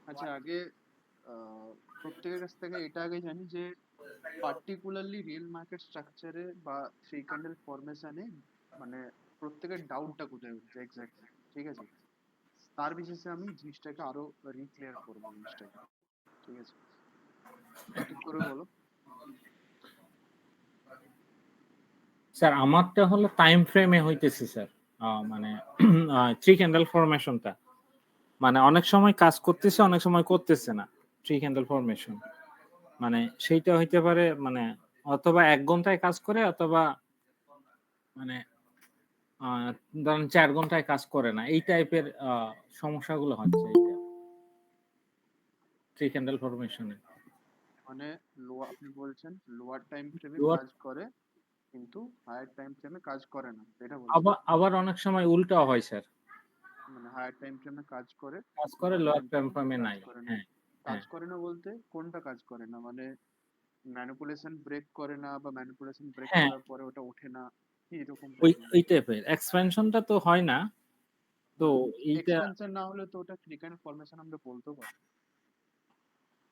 আচ্ছা, আগে প্রত্যেকের কাছ থেকে এটা আগে জানি যে পার্টিকুলারলি রিয়েল মার্কেট স্ট্রাকচারে বা থ্রি ক্যান্ডেল ফরমেশনে মানে প্রত্যেকের ডাউটটা কোথায় হচ্ছে এক্স্যাক্টলি, ঠিক আছে? তার বিশেষে আমি জিনিসটাকে আরো রিক্লিয়ার করবো জিনিসটাকে, ঠিক আছে? এক এক করে বলো। স্যার আমারটা হলো টাইম ফ্রেমে হইতেছে স্যার, মানে থ্রি ক্যান্ডেল ফরমেশনটা মানে অনেক সময় কাজ করতেছে, অনেক সময় করতেছে না। থ্রি ক্যান্ডেল ফরমেশন মানে সেইটা হইতে পারে মানে অথবা 1 ঘন্টায় কাজ করে, অথবা মানে ধরেন 4 ঘন্টায় কাজ করে না। এই টাইপের সমস্যাগুলো হচ্ছে এইটা থ্রি ক্যান্ডেল ফরমেশনে। মানে আপনি বলছেন লোয়ার টাইম ফ্রেমে লোয়ার কাজ করে কিন্তু হায়ার টাইম ফ্রেমে কাজ করে না, এটা বলছেন? আবার আবার অনেক সময় উল্টাও হয় স্যার, মানে হায়ার টাইম ফ্রেমে কাজ করে, কাজ করে লোয়ার লোয়ার টাইম টাইম ফ্রেমে ফ্রেমে কাজ নাই। করে না। হ্যাঁ কাজ হ্যাঁ করে না বলতে কোনটা কাজ করে না? মানে ম্যানিপুলেশন ব্রেক করে না, বা ম্যানিপুলেশন ব্রেক হ্যাঁ, করার পরে ওটা ওঠে না, কি এরকম ওই প্রবলেম? ওই টাইপের এক্সপেনশনটা তো হয় না। তো এইটা এক্সপেন্সর না হলে তো ওটা ফ্রি ক্যান্ডেল ফরমেশন আমরা বলতেও পারি।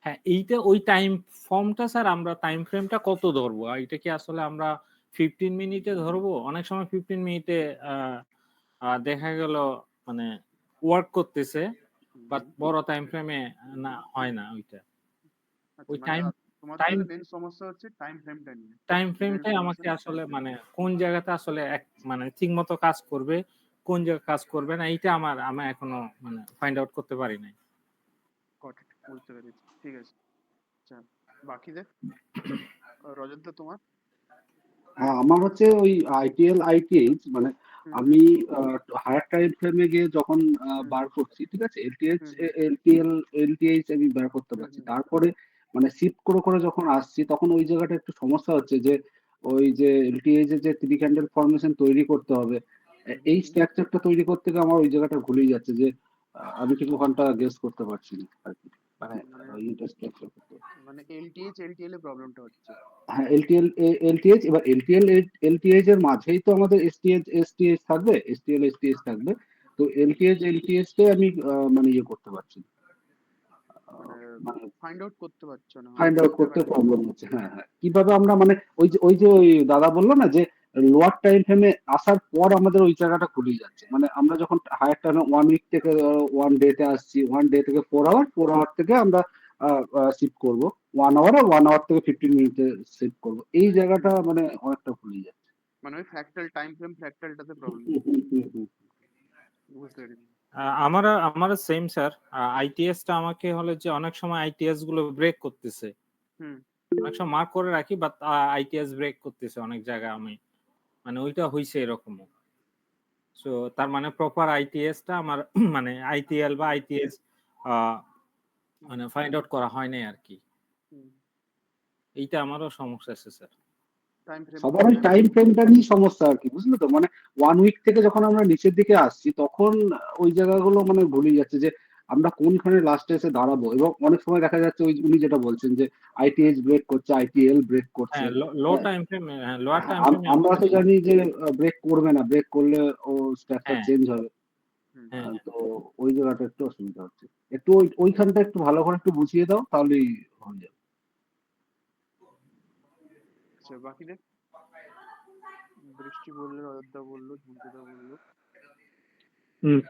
হ্যাঁ, এইটা ওই টাইম ফর্মটা স্যার আমরা টাইম ফ্রেমটা কত ধরবো? এটা কি আসলে আমরা 15 মিনিটে ধরবো? অনেক সময় 15 মিনিটে আ আ দেখা গেল মানে ওয়ার্ক করতেছে, হুম, বাট হুম। বড় টাইম ফ্রেমে না হয় না ওইটা। আচ্ছা, ওই মানে টাইম তোমার টাইম তাহলে মেন সমস্যা হচ্ছে টাইম ফ্রেমটা নিয়ে। টাইম ফ্রি ক্যান্ডেল ফ্রেমটাই আমাকে ফরমেশনের টাইম আসলে ফ্রেম। মানে কোন জায়গাতে আসলে মানে ঠিকমতো কাজ করবে, কোন জায়গায় কাজ করবে না, এইটা আমি এখনো মানে ফাইন্ড আউট করতে পারি নাই। গট ইট, বুঝতে পেরেছি, ঠিক আছে। আচ্ছা, বাকিদের রজতদা তোমার? হ্যাঁ, আমার হচ্ছে ওই আইটিএল আইটিএইচ মানে হুম, আমি হায়ার টাইম ফ্রেমে গিয়ে যখন হুম, বার করছি, ঠিক আছে, এলটিএইচ হুম, হুম, এলটিএইচ আমি বার করতে হুম, পারছি। হুম, তারপরে মানে শিফট করে করে যখন আসছি তখন ওই জায়গাটা একটু সমস্যা হচ্ছে যে ওই যে এলটিএইচ এর যে থ্রি ক্যান্ডেল ফরমেশন তৈরি করতে হবে, হুম, এই হুম। স্ট্রাকচারটা তৈরি করতে গিয়ে আমার ওই জায়গাটা ভুলেই যাচ্ছে যে আমি ঠিক ওখানটা গেস করতে পারছি না আর কি, মানে মানে এইটা স্ট্রাকচার করতে। মানে এলটিএইচ এলটিএল এর প্রবলেমটা হচ্ছে। হ্যাঁ, এলটিএইচ, এবার এলটিএইচ এর মাঝেই তো আমাদের এসটিএইচ থাকবে, এসটিএইচ থাকবে। তো এলটিএইচ কে আমি মানে ইয়ে করতে পারছি না। মানে মানে ফাইন্ড আউট করতে পারছো না, মানে ফাইন্ড কোন আউট করতে জায়গাটা। প্রবলেম হচ্ছে। হ্যাঁ হ্যাঁ, কিভাবে আমরা মানে ওই দাদা বললো না যে লোয়ার টাইম ফ্রেমে আসার পর আমাদের ওই জায়গাটা খুলে যাচ্ছে, মানে আমরা যখন হায়ার টাইমে 1 উইক থেকে 1 ডে তে আসছি, 1 ডে থেকে 4 আওয়ার, 4 আওয়ার থেকে আমরা শিফট করবো 1 আওয়ার, আর 1 আওয়ার থেকে 15 মিনিটে শিফট করবো, এই হুম, জায়গাটা মানে অনেকটা খুলে যাচ্ছে। মানে ওই ফ্র্যাক্টাল টাইম ফ্রেম ফ্র্যাক্টালটাতে প্রবলেম হুম, হচ্ছে। হুম, হুম, হুম। বুঝতে পেরেছি। আমারও সেম স্যার। আইটিএস টা আমাকে হলো যে অনেক সময় আইটিএস গুলো ব্রেক করতেছে। হুম। অনেক সময় মার্ক করে রাখি, বাট আইটিএস ব্রেক করতেছে অনেক জায়গায়। আমি মানে ওইটা হইছে এরকমও। সো তার মানে প্রপার আইটিএস টা আমার মানে আইটিএল বা আইটিএস হুম, মানে ফাইন্ড আউট করা হয় নাই আর কি। হুম। এইটা আমারও সমস্যা আছে স্যার। টাইম ফ্রেম সবার ওই অনুযায়ী না? টাইম ফ্রেমটা নিয়ে সমস্যা আর কি, বুঝলে তো, মানে 1 উইক থেকে যখন আমরা নিচের দিকে আসছি তখন ওই জায়গাগুলো মানে ভুলে যাচ্ছে যে আমরা কোনখানে লাস্টে এসে দাঁড়াবো, এবং অনেক সময় দেখা যাচ্ছে ওই উনি যেটা বলছেন যে আইটিএইচ ব্রেক করছে, আইটিএল ব্রেক করছে। হ্যাঁ, লো হ্যাঁ, টাইম ফ্রেম, হ্যাঁ লোয়ার হ্যাঁ, টাইম ফ্রেমে আমরা আমাকে তো জানি যে ব্রেক করবে না, ব্রেক করলে ও স্ট্রাকচার হ্যাঁ চেঞ্জ হবে। হুম। হ্যাঁ তো ওই জায়গাটা একটু অসুবিধা হচ্ছে, একটু ওইখানটা একটু ভালো করে একটু বুঝিয়ে দাও তাহলেই হয়ে যাবে। আচ্ছা, বাকিদের বৃষ্টি বললো, রজতদা বললো, ঝুন্টুদা বললো।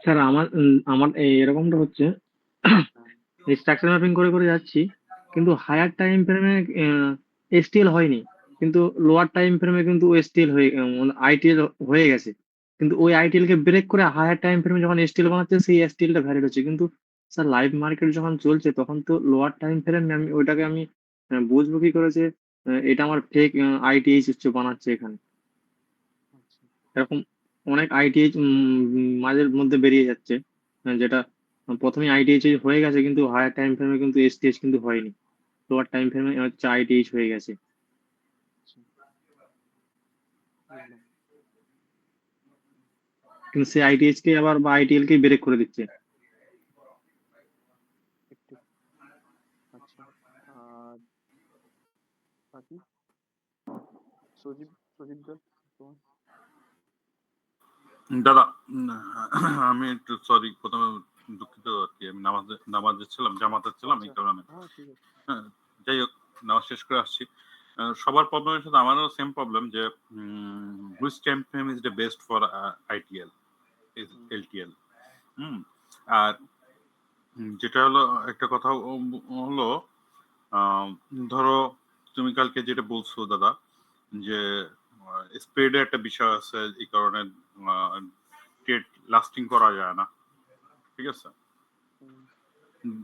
স্যার আমার এরকমটা হচ্ছে, হ্যাঁ। স্ট্রাকচার ম্যাপিং করে করে যাচ্ছি, কিন্তু হায়ার টাইম ফ্রেমে এসটিএল হয়নি, কিন্তু লোয়ার টাইম ফ্রেমে কিন্তু এসটিএল আইটিএল হয়ে গেছে। কিন্তু ওই আইটিএল কে ব্রেক করে হায়ার টাইম ফ্রেমে যখন এসটিএল বানাচ্ছে সেই এসটিএল টা ভ্যালিড হচ্ছে। কিন্তু স্যার লাইভ মার্কেট যখন চলছে তখন তো লোয়ার টাইম ফ্রেম আমি ওইটাকে আমি বুঝবো কি করে যে এটা আমার ফেক আইটিএইচ হচ্ছে বানাচ্ছে এখানে। আচ্ছা। এরকম অনেক আইটিএইচ মাঝের মধ্যে বেরিয়ে যাচ্ছে, যেটা প্রথমে আইটিএইচ হয়ে গেছে কিন্তু হায়ার টাইম ফ্রেমে কিন্তু এসটিএইচ কিন্তু হয়নি, লোয়ার টাইম ফ্রেমে হচ্ছে আইটিএইচ হয়ে গেছে। আচ্ছা, বুঝলাম। কিন্তু সেই আইটিএইচ কে আবার বা আইটিএল কে ব্রেক করে দিচ্ছে। ঠিক ঠিক। আচ্ছা, আর বাকি সজীব, সজীবদা তোমার? দাদা, আমি একটু সরি, প্রথমে দুঃখিত আর কি, আমি নামাজে ছিলাম, জামাতে ছিলাম, এই আচ্ছা, কারণে। হ্যাঁ ঠিক আছে। হ্যাঁ, যাই হোক, নামাজ শেষ করে আসছি। সবার প্রবলেমের সাথে আমারও সেম প্রবলেম যে which time frame is the best for ITL is hmm, LTL. Hmm. আর যেটা হলো একটা কথা হলো, আম, ধরো তুমি কালকে যেটা বলছো দাদা, যে স্পিডে একটা বিষয় আছে, এই কারণে ট্রেড লাস্টিং করা যায় না, ঠিক আছে। হুম, উম,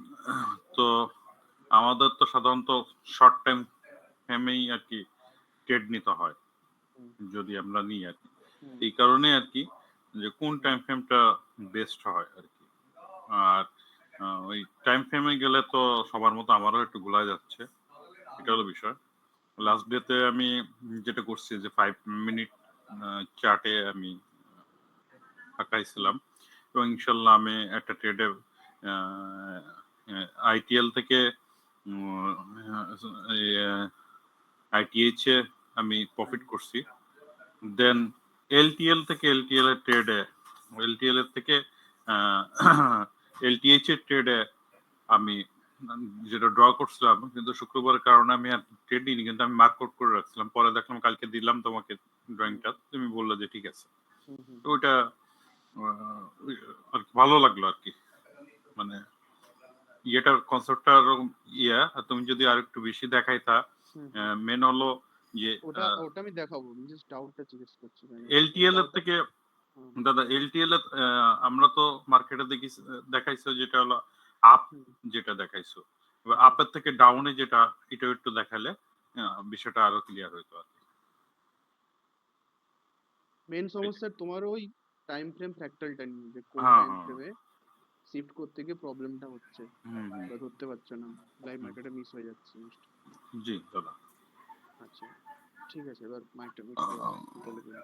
তো আমাদের তো সাধারণত শর্ট টাইম ফ্রেমেই আর কি ট্রেড নিতে হয়, হুম, যদি আমরা নিই আর কি। হুম, এই কারণে আর কি, যে কোন হুম, টাইম ফ্রেমটা বেস্ট হয় আর কি। আর ওই টাইম ফ্রেমে গেলে তো সবার মতো আমারও একটু ভুলা যাচ্ছে, এটা হলো বিষয়। হুম, লাস্ট ডেতে আমি যেটা করছি যে 5 মিনিট চার্টে আমি হুম, আঁকাইছিলাম, এবং ইনশাল্লাহ আমি একটা ট্রেডে আইটিএল থেকে আইটিএইচ এ আমি প্রফিট হুম, করছি। দেন এলটিএল থেকে এলটিএল এর ট্রেডে, এলটিএল এর থেকে এলটিএইচ এর ট্রেডে আমি যেটা ড্র করছিলাম, কিন্তু শুক্রবারের কারণে আমি আর ট্রেড নিইনি, কিন্তু আমি মার্কআউট করে রাখছিলাম। পরে দেখলাম, কালকে দিলাম তোমাকে হুম, ড্রয়িংটা, তুমি বললে যে ঠিক আছে। হুম, হুম, তো ওইটা আর কি ভালো লাগলো আর কি, মানে ইয়েটার কনসেপ্টটা ইয়া। আর তুমি যদি আর একটু বেশি দেখাইতা, হুম, হুম। মেন হলো যে ওটা ওটা আমি দেখাবো, আমি জাস্ট ডাউটটা জিজ্ঞেস করছি কেন এলটিএল এর ডাউটটা। থেকে, হুম, দাদা এলটিএল এর আমরা তো মার্কেটে দেখি, দেখাইছো যেটা হলো আপ, হুম, যেটা দেখাইছো, এবার হুম। আপের থেকে ডাউনে যেটা, এটা একটু দেখালে বিষয়টা আরো ক্লিয়ার হইতো আর কি। মেন সমস্যা তোমার ওই টাইম ফ্রেম ফ্র্যাকটালটা নিয়ে, যে কোন হ্যাঁ, টাইম হ্যাঁ। ফ্রেমে শিফট করতে গিয়ে প্রবলেমটা হচ্ছে হুম, হুম, বা ধরতে পারছো না, লাইভ হুম। মার্কেটে মিস হয়ে যাচ্ছে জিনিসটা। জি দাদা। আচ্ছা, ঠিক আছে, এবার মাইকটা মিট করে আহ, বলে দিন।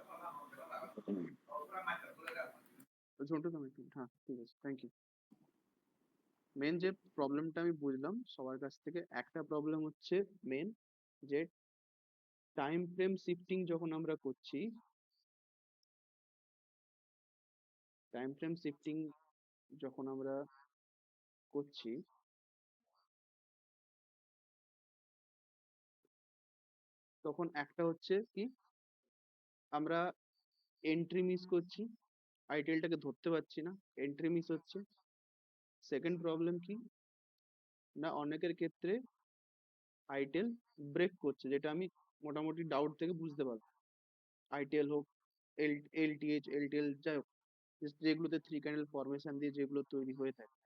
ঝন্টু তুমি একটু, হ্যাঁ ঠিক আছে, থ্যাংক ইউ। মেন যে প্রবলেমটা আমি বুঝলাম সবার কাছ থেকে, একটা প্রবলেম হচ্ছে মেন, যে টাইম ফ্রেম শিফটিং যখন আমরা করছি, টাইম ফ্রেম শিফটিং যখন আমরা করছি, তখন একটা হচ্ছে কি, আমরা এন্ট্রি মিস করছি, আইটেলটাকে ধরতে পারছি না, এন্ট্রি মিস হচ্ছে। সেকেন্ড প্রবলেম কি না, অনেকের ক্ষেত্রে আইটেল ব্রেক করছে, যেটা আমি মোটামুটি ডাউট থেকে বুঝতে পারবো। আইটেল হোক, এলটিএইচ, এলটিএল, যাই হোক, যেগুলোতে থ্রি ক্যান্ডেল ফরমেশন দিয়ে যেগুলো তৈরি হয়ে থাকে,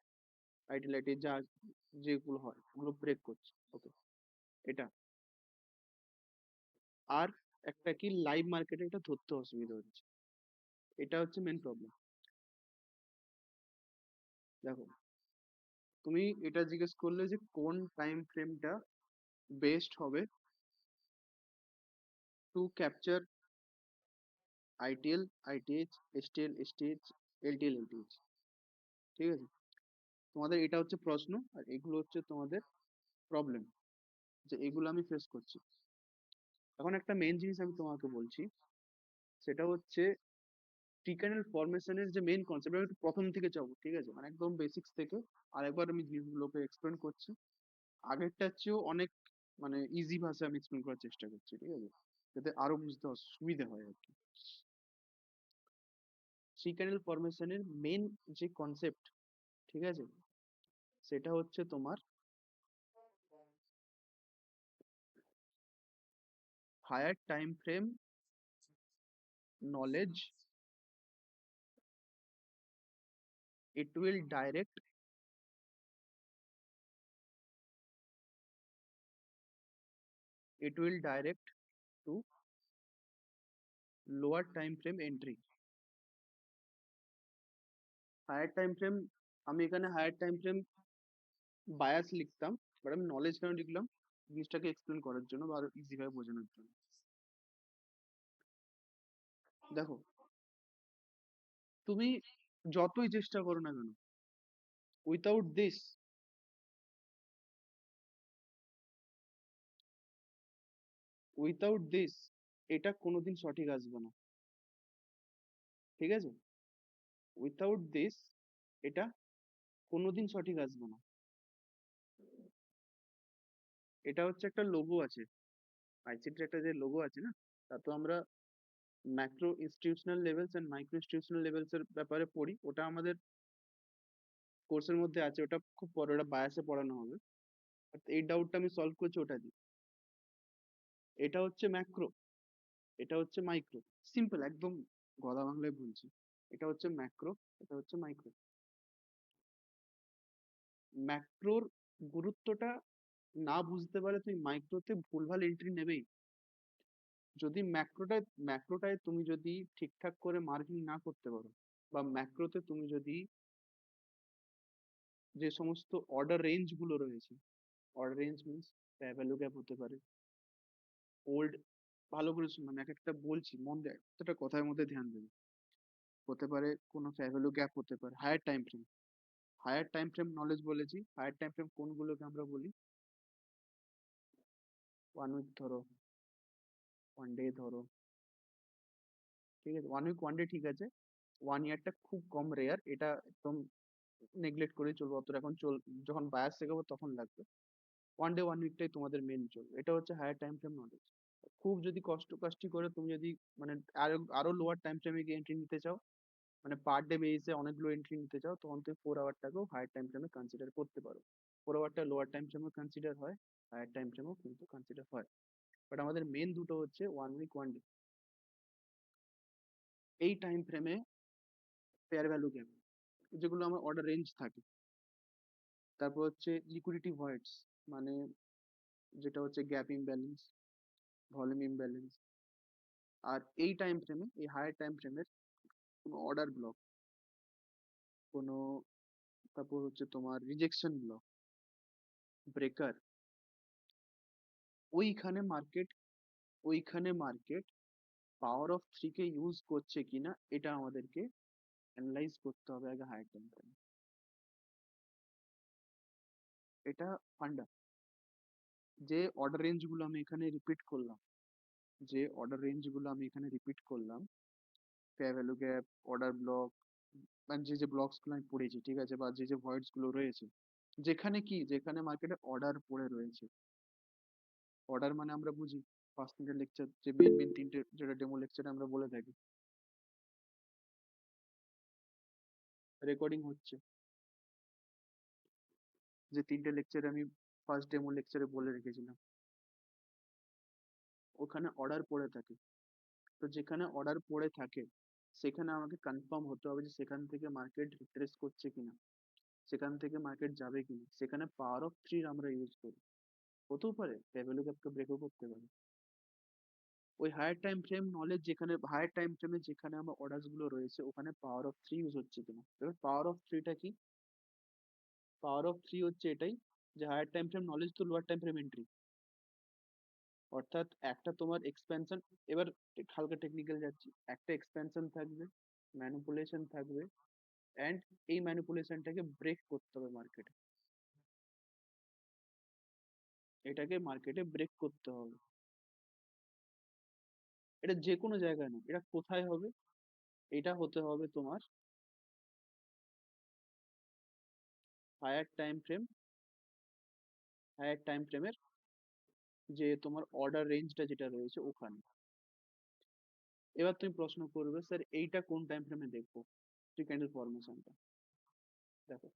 আইটেল আইটেল যা যেগুলো হয় ওগুলো ব্রেক করছে। ওকে, এটা। আর একটা কি, লাইভ মার্কেটে এটা ধরতে অসুবিধা হচ্ছে, এটা হচ্ছে মেন প্রবলেম। দেখো, তুমি এটা জিজ্ঞেস করলে যে কোন টাইম ফ্রেমটা বেস্ট হবে to capture ITL, ITH, STL, STH, LTL, LTH, ঠিক আছে? তোমাদের এটা হচ্ছে প্রশ্ন, আর এগুলো হচ্ছে তোমাদের প্রবলেম, যে এগুলো আমি ফেস করছি। এখন একটা মেন জিনিস আমি তোমাকে বলছি, সেটা হচ্ছে ট্রিকানেল ফরমেশনের যে মেন কনসেপ্ট, আমি একটু প্রথম থেকে যাবো, ঠিক আছে, মানে একদম বেসিক্স থেকে। আরেকবার আমি জিনিসগুলোকে এক্সপ্লেন করছি, আগেরটার চেয়েও অনেক মানে ইজি ভাষায় আমি এক্সপ্লেন করার চেষ্টা করছি, ঠিক আছে, যাতে আরো বুঝতে সুবিধা হয় আর কি। ট্রিকানেল ফরমেশনের মেন যে কনসেপ্ট, ঠিক আছে, সেটা হচ্ছে তোমার higher time frame knowledge. It will direct it will direct to lower time frame entry. Higher time frame, আমি এখানে হায়ার টাইম ফ্রেম বায়াস লিখতাম, বাট আমি নলেজ কেন লিখলাম, জিনিসটাকে এক্সপ্লেন করার জন্য বা আরো ইজি ভাবে বোঝানোর জন্য। দেখো, তুমি যতই চেষ্টা করো না কেন, উইথাউট দিস, উইথাউট দিস এটা কোনোদিন সঠিক আসবে না, ঠিক আছে? উইথাউট দিস এটা কোনোদিন সঠিক আসবে না। এটা হচ্ছে একটা লোগো আছে, আইসিটির একটা যে লোগো আছে না, তা তো আমরা macro institutional levels and micro institutional levels এর ব্যাপারে পড়ি, ওটা আমাদের কোর্সের মধ্যে আছে, ওটা খুব পরে, ওটা বায়াসে পড়ানো হবে। But এই ডাউটটা আমি সলভ করছি ওটা দিয়ে। এটা হচ্ছে ম্যাক্রো, এটা হচ্ছে মাইক্রো, সিম্পল একদম গদা বাংলায় বলছি। এটা হচ্ছে ম্যাক্রো, এটা হচ্ছে মাইক্রো। ম্যাক্রোর গুরুত্বটা না বুঝতে পারলে তুমি মাইক্রোতে ভুলভাল এন্ট্রি নেবেই। যদি ম্যাক্রোটায় তুমি যদি ঠিকঠাক করে মার্কিং না করতে পারো, বা ম্যাক্রোতে তুমি যদি যে সমস্ত অর্ডার রেঞ্জ গুলো রয়েছে, order range means value gap হতে পারে, ওল্ড, ভালো করে মানে এক একটা বলছি মন দিয়ে একটা কথার মধ্যে ধ্যান দেবে, হতে পারে কোনো ভ্যালু গ্যাপ হতে পারে, higher time frame. Higher time frame knowledge বলেছি, হায়ার টাইম ফ্রেম কোনগুলোকে আমরা বলি, 1 উইক ধরো, 1 ডে ধরো, ঠিক আছে, 1 উইক 1 ডে ঠিক আছে, 1 ইয়ারটা খুব কম রেয়ার, এটা একদম নেগলেক্ট করে চলবো, অতটা এখন যখন বায়াস শেখাবো তখন লাগবে। 1 ডে 1 উইকটাই তোমাদের মেন চলবে, এটা হচ্ছে হায়ার টাইম ফ্রেম নলেজ। খুব যদি কষ্টি করে তুমি যদি মানে আরো আরো লোয়ার টাইম ফ্রেমে গিয়ে এন্ট্রি নিতে চাও, মানে পার ডে বেসিসে অনেকগুলো এন্ট্রি নিতে চাও, তখন তুমি 4 আওয়ারটাকেও হায়ার টাইম ফ্রেমে কনসিডার করতে পারো। 4 আওয়ারটা লোয়ার টাইম ফ্রেমে কনসিডার হয়, হায়ার টাইম ফ্রেমেও কিন্তু কনসিডার হয়। বাট আমাদের মেন দুটো হচ্ছে 1 উইক 1 ডে। এই টাইম ফ্রেমে ফেয়ার ভ্যালু গ্যাপ, যেগুলো আমার অর্ডার রেঞ্জ থাকে, তারপর হচ্ছে লিকুইডিটি ভয়েডস, মানে যেটা হচ্ছে গ্যাপ ইমব্যালেন্স, ভলিউম ইমব্যালেন্স। আর এই টাইম ফ্রেমে, এই হায়ার টাইম ফ্রেমের কোনো অর্ডার ব্লক, কোনো, তারপর হচ্ছে তোমার রিজেকশন ব্লক, ব্রেকার, ওইখানে মার্কেট, ওইখানে market power of 3 K use করছে কিনা এটা আমাদেরকে অ্যানালাইজ করতে হবে আগে হায়ার টাইম ফ্রেমে। এটা ফান্ডা। যে অর্ডার রেঞ্জ গুলো আমি এখানে রিপিট করলাম, যে অর্ডার রেঞ্জ গুলো আমি এখানে রিপিট করলাম, fair value gap, order block, মানে যে যে ব্লকস গুলো আমি পড়েছি, ঠিক আছে, বা যে যে ভয়েডস গুলো রয়েছে, যেখানে কি, যেখানে মার্কেটে অর্ডার পড়ে রয়েছে। অর্ডার মানে আমরা বুঝি 5 মিনিটের লেকচার, যে মেন মেন তিনটে, যেটা ডেমো লেকচারে আমরা বলে থাকি, রেকর্ডিং হচ্ছে, যে তিনটে লেকচারে আমি ফার্স্ট ডেমো লেকচারে বলে রেখেছিলাম, ওখানে অর্ডার পড়ে থাকে। তো যেখানে অর্ডার পড়ে থাকে সেখানে আমাকে কনফার্ম হতে হবে যে সেখান থেকে মার্কেট রিট্রেস করছে কিনা, সেখান থেকে মার্কেট যাবে কিনা। সেখানে পাওয়ার অফ 3 আমরা ইউজ করি, হতেও পারে ভ্যালু গ্যাপকে ব্রেকও করতে পারে। ওই হায়ার টাইম ফ্রেম নলেজ, যেখানে হায়ার টাইম ফ্রেমে যেখানে আমার অর্ডার্স গুলো রয়েছে, ওখানে পাওয়ার অফ 3 ইউজ হচ্ছে কিনা। এবার পাওয়ার অফ 3টা কি, পাওয়ার অফ 3 হচ্ছে এটাই যে হায়ার টাইম ফ্রেম নলেজ তো লোয়ার টাইম ফ্রেম এন্ট্রি, অর্থাৎ একটা তোমার এক্সপেনশন, এবার হালকা টেকনিক্যাল যাচ্ছি, একটা এক্সপেনশন থাকবে, ম্যানিপুলেশন থাকবে, অ্যান্ড এই ম্যানিপুলেশনটাকে ব্রেক করতে হবে মার্কেটে, এটাকে মার্কেটে ব্রেক করতে হবে। এটা যে কোনো জায়গায় না, এটা কোথায় হবে, এটা হতে হবে তোমার higher time frame, higher time ফ্রেমের যে তোমার অর্ডার রেঞ্জটা যেটা রয়েছে ওখানে। এবার তুমি প্রশ্ন করবে স্যার এইটা কোন টাইম ফ্রেমে দেখবো, থ্রি ক্যান্ডেল ফরমেশনটা। দেখো,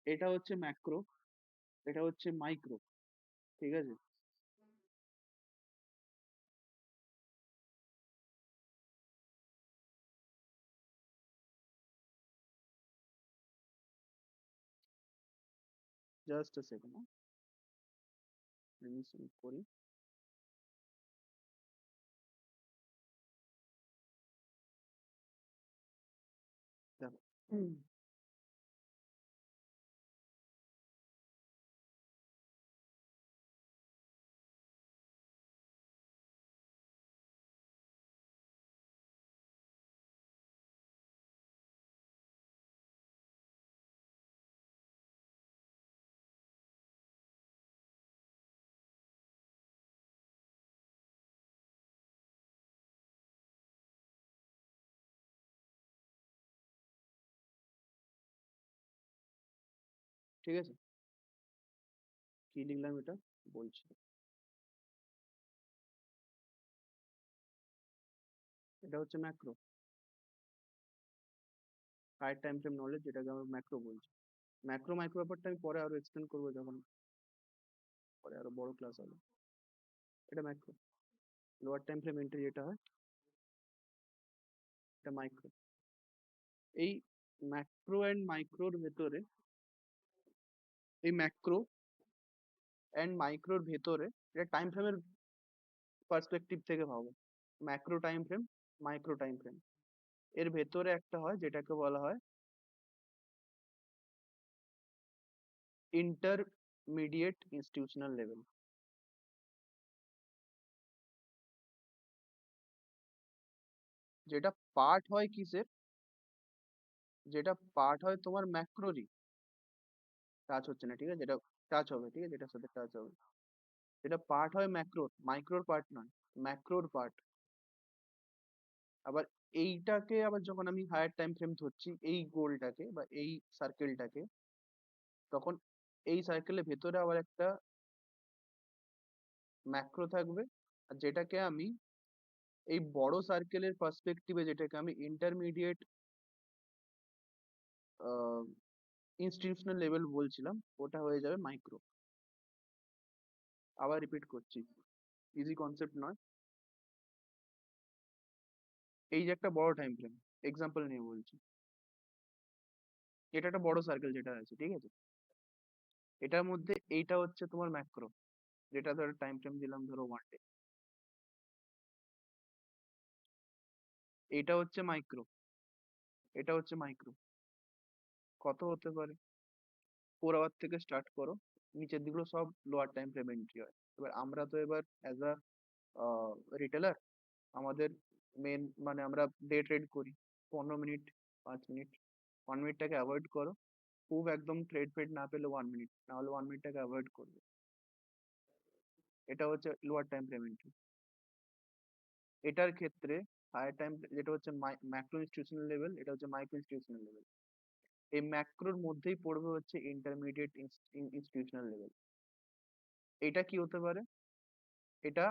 এটা হচ্ছে ম্যাক্রো, এটা হচ্ছে মাইক্রো, ঠিক আছে। জাস্ট আ সেকেন্ড, আমি সেভ করি। দেখো, ঠিক আছে, কি লিখলাম এটা বলছি। এটা হচ্ছে macro, higher time frame knowledge, যেটাকে আমরা ম্যাক্রো বলছি। ম্যাক্রো মাইক্রো ব্যাপারটা আমি পরে আরো এক্সপ্লেন করবো, যখন পরে আরো বড় ক্লাস হবে। এটা macro. Lower time frame entry যেটা হয়, এটা মাইক্রো। এই ম্যাক্রো অ্যান্ড মাইক্রোর ভেতরে, এই ম্যাক্রো অ্যান্ড মাইক্রোর ভেতরে, এটা টাইম ফ্রেমের পার্সপেক্টিভ থেকে ভাবো, macro time frame, micro time frame, এর ভেতরে একটা হয় যেটাকে বলা হয় ইন্টারমিডিয়েট ইনস্টিটিউশনাল লেভেল। যেটা পার্ট হয় কিসের, যেটা পার্ট হয় তোমার ম্যাক্রোরই। টাচ হচ্ছে না, ঠিক আছে, যেটা টাচ হবে, ঠিক আছে, যেটার সাথে টাচ হবে, যেটা পার্ট হয় ম্যাক্রোর, মাইক্রোর পার্ট নয়, ম্যাক্রোর পার্ট। আবার এইটাকে আবার যখন আমি হায়ার টাইম ফ্রেম ধরছি, এই গোলটাকে বা এই সার্কেলটাকে, তখন এই সার্কেলের ভেতরে আবার একটা ম্যাক্রো থাকবে, আর যেটাকে আমি এই বড় সার্কেলের পার্সপেক্টিভে, যেটাকে আমি ইন্টারমিডিয়েট ইনস্টিটিউশনাল লেভেল বলছিলাম, ওটা হয়ে যাবে মাইক্রো। আবার রিপিট করছি, ইজি কনসেপ্ট নয়। এই যে একটা বড় টাইম ফ্রেম, এক্সাম্পল নিয়ে বলছি, এটা একটা বড় সার্কেল যেটা আছে, ঠিক আছে, এটার মধ্যে এইটা হচ্ছে তোমার ম্যাক্রো, যেটা ধরো টাইম ফ্রেম দিলাম ধরো 1 ডে। এটা হচ্ছে মাইক্রো, এটা হচ্ছে মাইক্রো। কত হতে পারে, 4 আওয়ার থেকে স্টার্ট করো, নিচের দিকগুলো সব লোয়ার টাইম ফ্রেম এন্ট্রি হয়। এবার আমরা তো এবার অ্যাজ আ রিটেলার, আমাদের মেন মানে আমরা ডে ট্রেড করি, 15 মিনিট, 5 মিনিট, 1 মিনিটটাকে অ্যাভয়েড করো। খুব একদম ট্রেড ফেড না পেলে 1 মিনিট, না হলে 1 মিনিটটাকে অ্যাভয়েড করবে। এটা হচ্ছে লোয়ার টাইম ফ্রেম এন্ট্রি। এটার ক্ষেত্রে হায়ার টাইম, যেটা হচ্ছে ম্যাক্রো ইনস্টিটিউশনাল লেভেল, এটা হচ্ছে মাইক্রো ইনস্টিটিউশনাল লেভেল। এই ম্যাক্রোর মধ্যেই পড়বে হচ্ছে ইন্টারমিডিয়েট ইনস্টিটিউশনাল লেভেল। এটা কি হতে পারে, এটা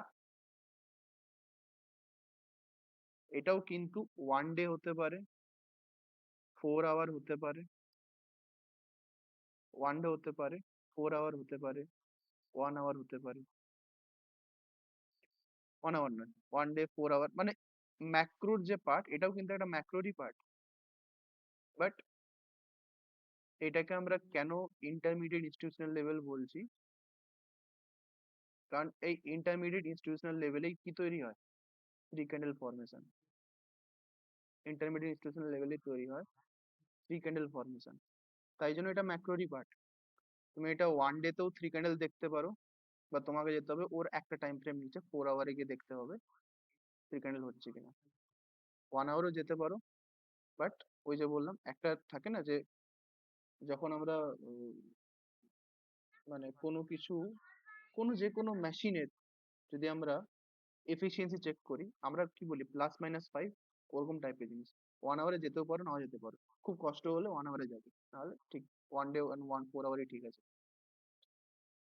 এটাও কিন্তু 1 ডে হতে পারে, 4 আওয়ার হতে পারে, 1 ডে হতে পারে, 4 আওয়ার হতে পারে, 1 আওয়ার হতে পারে, 1 আওয়ার নয়, 1 ডে 4 আওয়ার, মানে ম্যাক্রোর যে পার্ট, এটাও কিন্তু একটা ম্যাক্রোরই পার্ট। বাট এটাকে আমরা কেন ইন্টারমিডিয়েট ইনস্টিটিউশনাল লেভেল বলছি, কারণ এই ইন্টারমিডিয়েট ইনস্টিটিউশনাল লেভেলেই কি তৈরি হয়, three candle formation. Intermediate institutional লেভেলেই তৈরি হয় থ্রি ক্যান্ডেল ফর্মেশন। তাই জন্য এটা ম্যাক্রোরই পার্ট। তুমি এটা 1 ডেতেও থ্রি ক্যান্ডেল দেখতে পারো, বা তোমাকে যেতে হবে ওর একটা টাইম ফ্রেম নিচে, 4 আওয়ারে গিয়ে দেখতে হবে থ্রি ক্যান্ডেল হচ্ছে কিনা। 1 আওয়ারও যেতে পারো, বাট ওই যে বললাম, একটা থাকে না যে যখন আমরা মানে কোনো কিছু, কোনো যে কোনো মেশিনের যদি আমরা এফিসিয়েন্সি চেক করি, আমরা কি বলি +-5, ওরকম টাইপের জিনিস। 1 আওয়ারে যেতেও পারো, নাও যেতে পারো, খুব কষ্ট হলে 1 আওয়ারে যাবে, নাহলে ঠিক 1 ডে 4 আওয়ারই ঠিক আছে।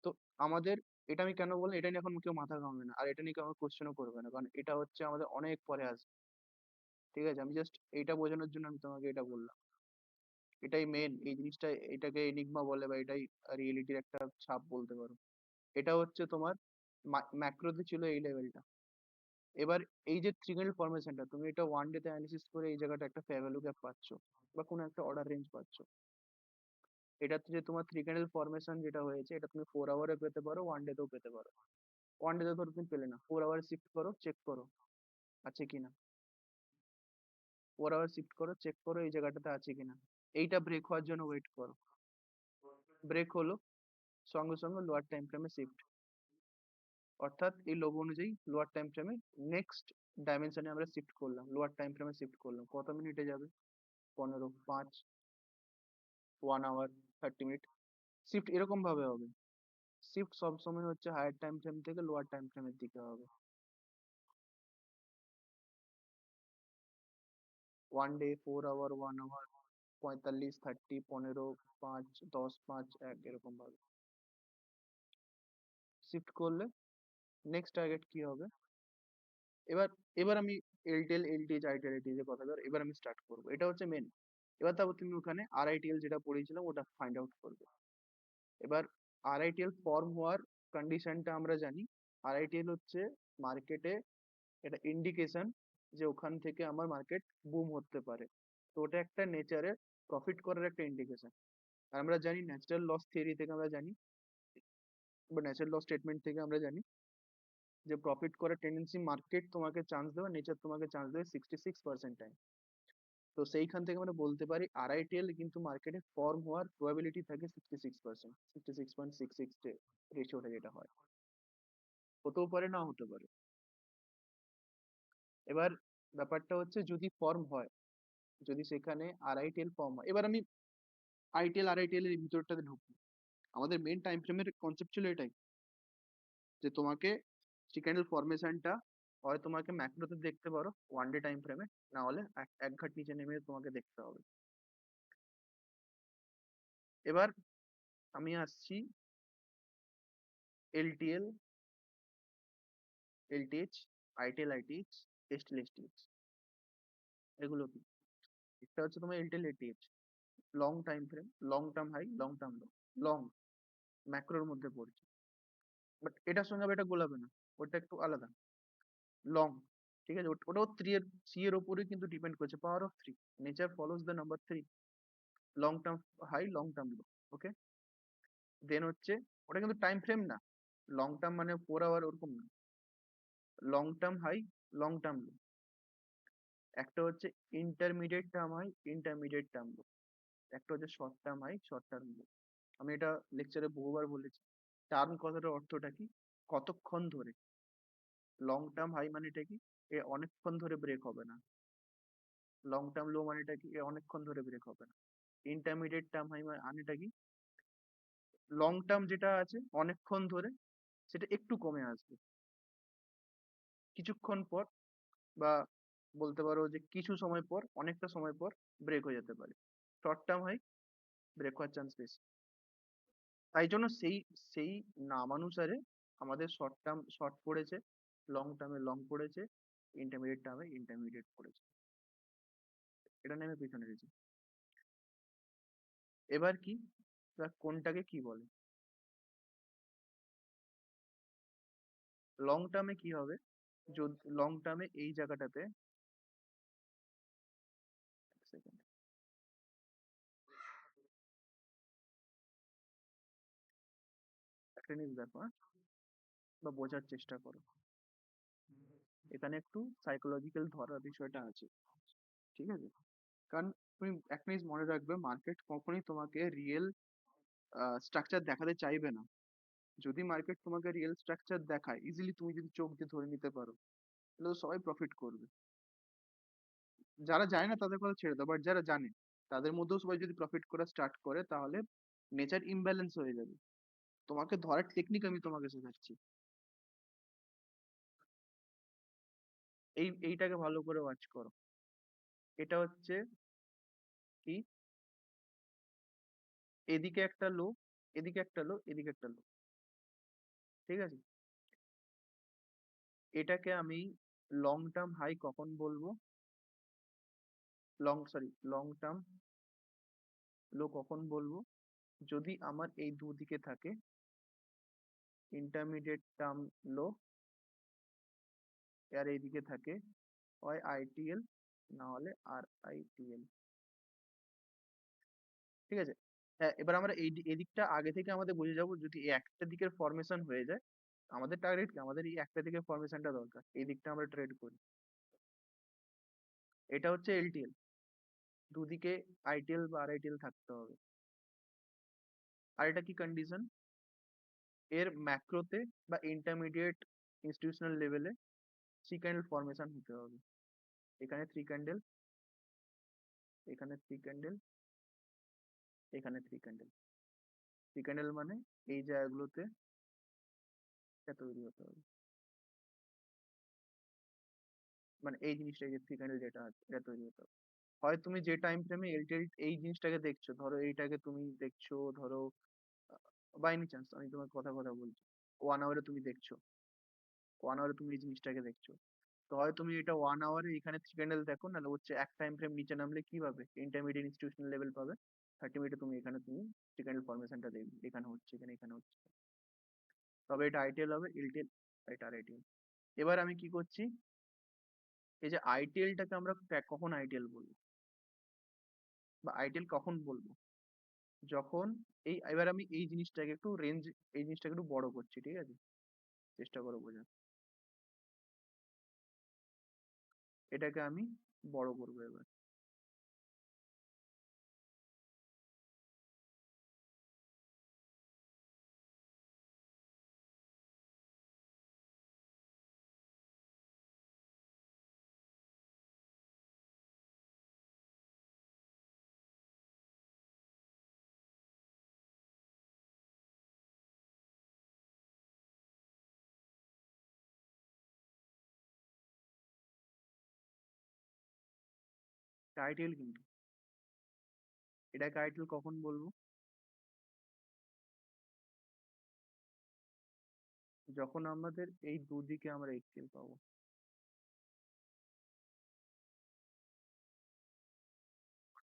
তো আমাদের, এটা আমি কেন বললাম, এটা নিয়ে এখন কেউ মাথা ঘামাবে না, আর এটা নিয়ে কেউ আমার কোশ্চেনও করবে না, কারণ এটা হচ্ছে আমাদের অনেক পরে আসবে। ঠিক আছে, আমি জাস্ট এইটা বোঝানোর জন্য আমি তোমাকে এটা বললাম। এটাই মেন, এই জিনিসটা, এটাকে এনিগমা বলে, বা এটাই রিয়েলিটির একটা ছাপ বলতে পারো। এটা হচ্ছে তোমার ম্যাক্রোতে ছিল এই লেভেলটা। এবার এই যে থ্রি ক্যান্ডেল ফরমেশনটা, তুমি এটা 1 ডেতে অ্যানালিসিস করে এই জায়গাটা একটা ফেয়ার ভ্যালু গ্যাপ পাচ্ছ, বা কোনো একটা অর্ডার রেঞ্জ পাচ্ছ। এটাতে যে তোমার থ্রি ক্যান্ডেল ফরমেশন যেটা হয়েছে, এটা তুমি 4 আওয়ারে পেতে পারো, 1 ডেতেও পেতে পারো। 1 ডেতে ধরো তুমি পেলে না, 4 আওয়ার শিফট করো, চেক করো আছে কিনা। 4 আওয়ার শিফট করো, চেক করো এই জায়গাটাতে আছে কিনা। এইটা ব্রেক হওয়ার জন্য ওয়েট করো, ব্রেক হলো, সঙ্গে সঙ্গে লোয়ার টাইম ফ্রেমে শিফট, অর্থাৎ এই লোগো অনুযায়ী লোয়ার টাইম ফ্রেমে নেক্সট ডাইমেনশনে আমরা শিফট করলাম, লোয়ার টাইম ফ্রেমে শিফট করলাম। কত মিনিটে যাবে, 15, 5, 1 আওয়ার, 30 মিনিট, শিফট এরকম ভাবে হবে। শিফট সবসময় হচ্ছে হায়ার টাইম ফ্রেম থেকে লোয়ার টাইম ফ্রেমের দিকে হবে। 1 ডে, 4 আওয়ার, 1 আওয়ার, 45, 30, 15, 5, 10, 5, 1 এরকম ভাবে শিফট করলে নেক্সট টার্গেট কি হবে? এবার এবার আমি এয়ারটেল, এলটিএইচ, আইটেল, আইটিএইচ এর কথা ধর, এবার আমি স্টার্ট করবো। এটা হচ্ছে মেন। এবার তারপর তুমি ওখানে আরআইটিএল যেটা পড়েছিলাম ওটা ফাইন্ড আউট করবে। এবার আরআইটিএল ফর্ম হওয়ার কন্ডিশনটা আমরা জানি। আরআইটিএল হচ্ছে মার্কেটে এটা ইন্ডিকেশন যে ওখান থেকে আমার মার্কেট বুম হতে পারে। তো ওটা একটা নেচারে প্রফিট করার একটা ইন্ডিকেশন। আর আমরা জানি ন্যাচারাল লস থিওরি থেকে আমরা জানি, বা ন্যাচারাল লস স্টেটমেন্ট থেকে আমরা জানি যে প্রফিট করার টেন্ডেন্সি মার্কেট তোমাকে চান্স দেবে, নেচার তোমাকে চান্স দেবে 66% টাইম। তো সেইখান থেকে আমরা বলতে পারি আরআইটিএল কিন্তু মার্কেটে ফর্ম হওয়ার প্রবাবিলিটি থাকে 66%, 66.66 রেশিওটা যেটা হয়। হতেও পারে, না হতে পারে। এবার ব্যাপারটা হচ্ছে যদি ফর্ম হয়, যদি সেখানে আরআইটিএল ফর্ম হয়, এবার আমি আইটিএল আরআইটিএল এর ভিতরটাতে ঢুকবো। আমাদের মেন টাইম ফ্রেমের কনসেপ্ট ছিল এটাই, যে তোমাকে ক্যান্ডেল ফরমেশনটা হয় তোমাকে ম্যাক্রোতে দেখতে পারো ওয়ান ডে টাইম ফ্রেমে, না হলে এক ঘাট নিচে নেমে তোমাকে দেখতে হবে। এবার আমি আসছি LTL, LTH, ITL, ITH, STL, STH, এগুলো কি? একটা হচ্ছে তোমার LTL, LTH long time frame, long term high, long term low, long ম্যাক্রোর মধ্যে পড়ছে। বাট এটার সঙ্গে আবার এটা গোলাবে না, ওটা একটু আলাদা, লং। ঠিক আছে, ওটাও থ্রি এর উপরে কিন্তু ডিপেন্ড করছে, power of three, nature follows the number three, long term high, long term low. Okay, then হচ্ছে ওটা কিন্তু টাইম ফ্রেম না, লং টার্ম মানে 4 আওয়ার ওরকম না, long term high, long term low. একটা হচ্ছে intermediate term high, intermediate term low. একটা হচ্ছে short term high, short term low. আমি এটা লেকচারে বহুবার বলেছি। টার্ম কথাটার অর্থটা কি? কতক্ষণ ধরে। লং টার্ম হাই মানেটা কি? এ অনেকক্ষণ ধরে ব্রেক হবে না। লং টার্ম লো মানেটা কি? এ অনেকক্ষণ ধরে ব্রেক হবে না। ইন্টারমিডিয়েট টার্ম হাই মানেটা কি? লং টার্ম যেটা আছে অনেকক্ষণ ধরে, সেটা একটু কমে আসবে কিছুক্ষণ পর, বা বলতে পারো যে কিছু সময় পর, অনেকটা সময় পর ব্রেক হয়ে যেতে পারে। শর্ট টার্ম হাই ব্রেক হওয়ার চান্স বেশি। তাই জন্য সেই সেই নামানুসারে আমাদের শর্ট টার্ম শর্ট পড়েছে, লং টার্মে লং পড়েছে, ইন্টারমিডিয়েট টার্মে ইন্টারমিডিয়েট পড়েছে। এটা নিয়ে আমি পিছনে গেছি। এবার কি, কোনটাকে কি বলে? লং টার্মে কি হবে? যদি লং টার্মে এই জায়গাটাতে, এক সেকেন্ড, একটা জিনিস দেখো, বা বোঝার চেষ্টা করো। এখানে একটু সাইকোলজিক্যাল ধরার বিষয়টা আছে, ঠিক আছে? কারণ তুমি একটা জিনিস মনে রাখবে, মার্কেট কখনোই তোমাকে রিয়েল স্ট্রাকচার দেখাতে চাইবে না। যদি মার্কেট তোমাকে রিয়েল স্ট্রাকচার দেখায়, ইজিলি তুমি যদি চোখ দিয়ে ধরে নিতে পারো, তাহলে তো সবাই প্রফিট করবে। যারা জানে না তাদের কথা ছেড়ে দাও, বাট যারা জানে তাদের মধ্যেও সবাই যদি প্রফিট করা স্টার্ট করে, তাহলে নেচার ইমব্যালেন্স হয়ে যাবে। তোমাকে ধরার টেকনিক আমি তোমাকে শেখাচ্ছি, এইটাকে ভালো করে ওয়াচ করো। এটা হচ্ছে কি, এদিকে একটা লো, এদিকে একটা লো, এদিকে একটা লো, ঠিক আছে? এটাকে আমি লং টার্ম হাই কখন বলবো, লং টার্ম লো কখন বলবো? যদি আমার এই দুদিকে থাকে ইন্টারমিডিয়েট টার্ম লো, আর এইদিকে থাকে হয় আইটিএল, না হলে আর আইটিএল, ঠিক আছে? হ্যাঁ, এবার আমরা এদিকটা আগে থেকে আমাদের বুঝে যাবো। যদি এই একটা দিকের ফরমেশন হয়ে যায়, আমাদের টার্গেট কি? আমাদের এই একটা দিকের ফরমেশনটা দরকার, এই দিকটা আমরা ট্রেড করি। এটা হচ্ছে এলটিএল, দুদিকে আইটিএল বা আরআইটিএল থাকতে হবে। আর এটা কি কন্ডিশন? এর ম্যাক্রোতে বা ইন্টারমিডিয়েট ইনস্টিটিউশনাল লেভেলে থ্রি ক্যান্ডেল ফরমেশন হতে হবে। এখানে থ্রি ক্যান্ডেল, এখানে থ্রি ক্যান্ডেল, এখানে থ্রি ক্যান্ডেল। থ্রি ক্যান্ডেল মানে এই জায়গাগুলোতে এটা তৈরি হতে হবে, মানে এই জিনিসটা, এই যে থ্রি ক্যান্ডেল যেটা আছে এটা তৈরি হতে হবে। হয় তুমি যে টাইম ফ্রেমে এলটিএল এই জিনিসটাকে দেখছো, ধরো এইটাকে তুমি দেখছো, ধরো বাই এনি চান্স আমি তোমার কথা কথা বলছি, 1 আওয়ারে তুমি দেখছো, 1 আওয়ারে তুমি এই জিনিসটাকে দেখছো, তো হয় তুমি এটা 1 আওয়ারে এখানে 3 ক্যান্ডেল দেখো, নাহলে হচ্ছে এক টাইম ফ্রেম নিচে নামলে কি পাবে, ইন্টারমিডিয়েট ইনস্টিটিউশনাল লেভেল পাবে, 30 মিনিটে তুমি এখানে তুমি 3 ক্যান্ডেল ফরমেশনটা দেখবে, এখানে হচ্ছে, এখানে এখানে হচ্ছে, তবে এটা আইটিএল হবে, এলটিএল এটা আর আইটিএল। এবার আমি কি করছি, এই যে আইটিএলটাকে আমরা কখন আইটিএল বলবো বা আইটিএল কখন বলবো, যখন এই এবার আমি এই জিনিসটাকে একটু রেঞ্জ, এই জিনিসটাকে একটু বড় করছি, ঠিক আছে, চেষ্টা করো বোঝার, এটাকে আমি বড় করবো এবার। আইটিএল কিন্তু, এটাকে আইটিএল কখন বলবো, যখন আমাদের এই দুদিকে আমরা এইচএল পাবো,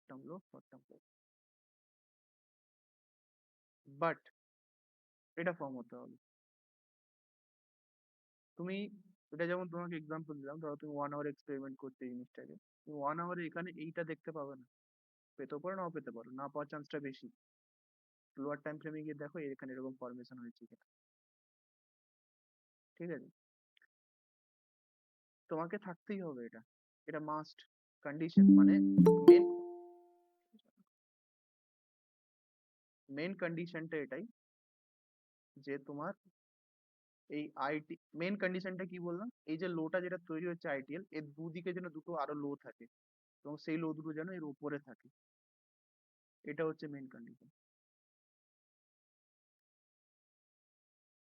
term low short term low, but এটা ফর্ম হতে হবে। তুমি এটা যেমন তোমাকে এক্সাম্পল দিলাম, ধরো তুমি 1 আওয়ার এক্সপেরিমেন্ট করতে এই জিনিসটাকে, তুমি 1 আওয়ারে এখানে এইটা দেখতে পাবে না, পেতেও পারো নাও পেতে পারো, না পাওয়ার চান্সটা বেশি। লোয়ার টাইম ফ্রেমে গিয়ে দেখো এখানে এরকম ফরমেশন হয়েছে কিনা, ঠিক আছে, তোমাকে থাকতেই হবে এটা, এটা মাস্ট কন্ডিশন, মানে মেন মেন কন্ডিশনটা এটাই যে তোমার এই আইটি, মেন কন্ডিশনটা কি বললাম, এই যে লোটা যেটা তৈরি হচ্ছে আইটিএল, এর দুদিকে যেন দুটো আরো লো থাকে, এবং সেই লো দুটো যেন এর উপরে থাকে, এটা হচ্ছে মেন কন্ডিশন।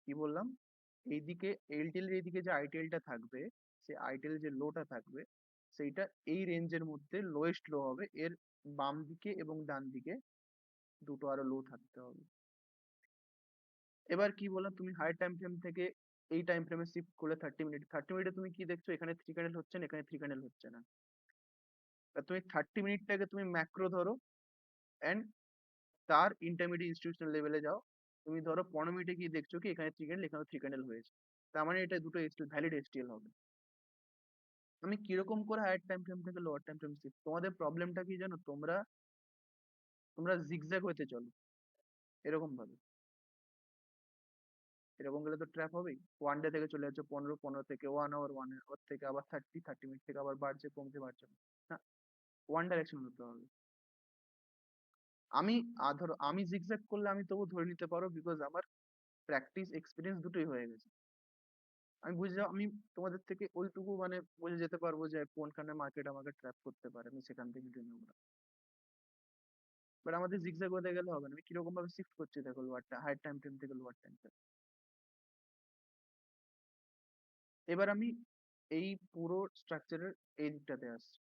কি বললাম, এইদিকে এলটিএল এর এইদিকে যে আইটিএলটা থাকবে, সেই আইটিএল যে লোটা থাকবে, সেইটা এই রেঞ্জের মধ্যে লোয়েস্ট লো হবে, এর বাম দিকে এবং ডান দিকে দুটো আরো লো থাকতে হবে। এবার কি বললাম, তুমি হাই টাইম ফ্রেম থেকে এই টাইম ফ্রেমে শিফট করলে 30 মিনিট, 30 মিনিটে তুমি কি দেখছো, এখানে 3 ক্যান্ডেল হচ্ছে না, এখানে 3 ক্যান্ডেল হচ্ছে না, তা তুমি 30 মিনিটটাকে তুমি ম্যাক্রো ধরো, অ্যান্ড তার ইন্টারমিডিয়েট ইনস্টিটিউশনাল লেভেলে যাও, তুমি ধরো 15 মিনিটে কি দেখছো কি এখানে 3 ক্যান্ডেল, এখানে 3 ক্যান্ডেল হয়েছে, তার মানে এটা দুটো ভ্যালিড এসটিএল হবে। আমি কিরকম করে হায়ার টাইম ফ্রেম থেকে লোয়ার টাইম ফ্রেম শিফট, তোমাদের প্রবলেমটা কি জানো, তোমরা তোমরা জিগজ্যাগ হতে চলো এরকম ভাবে, এরকম গেলে তো ট্র্যাপ হবেই, 1 ডে থেকে চলে যাচ্ছে 15, 15 থেকে 1 আওয়ার, 1 আওয়ার থেকে আবার 30, 30 মিনিট থেকে আবার বাড়ছে কমছে বাড়ছে না, ওয়ান ডাইরেকশন হতে হবে। আমি ধরো আমি জিগজ্যাগ করলে আমি তবু ধরে নিতে পারো, বিকজ আমার প্র্যাকটিস এক্সপিরিয়েন্স দুটোই হয়ে গেছে, আমি বুঝে যাও, আমি তোমাদের থেকে ওইটুকু মানে বুঝে যেতে পারবো যে কোনখানে মার্কেট আমাকে ট্র্যাপ করতে পারে, আমি সেখান থেকে কিনে নেবো। বাট আমাদের জিগজ্যাগ হতে গেলে হবে না, আমি কিরকম ভাবে শিফট করছি দেখো, লোয়ার হায়ার টাইম ফ্রেম থেকে লোয়ার টাইম ফ্রেম। এবার আমি এই পুরো স্ট্রাকচারের এই দিকটাতে আসছি,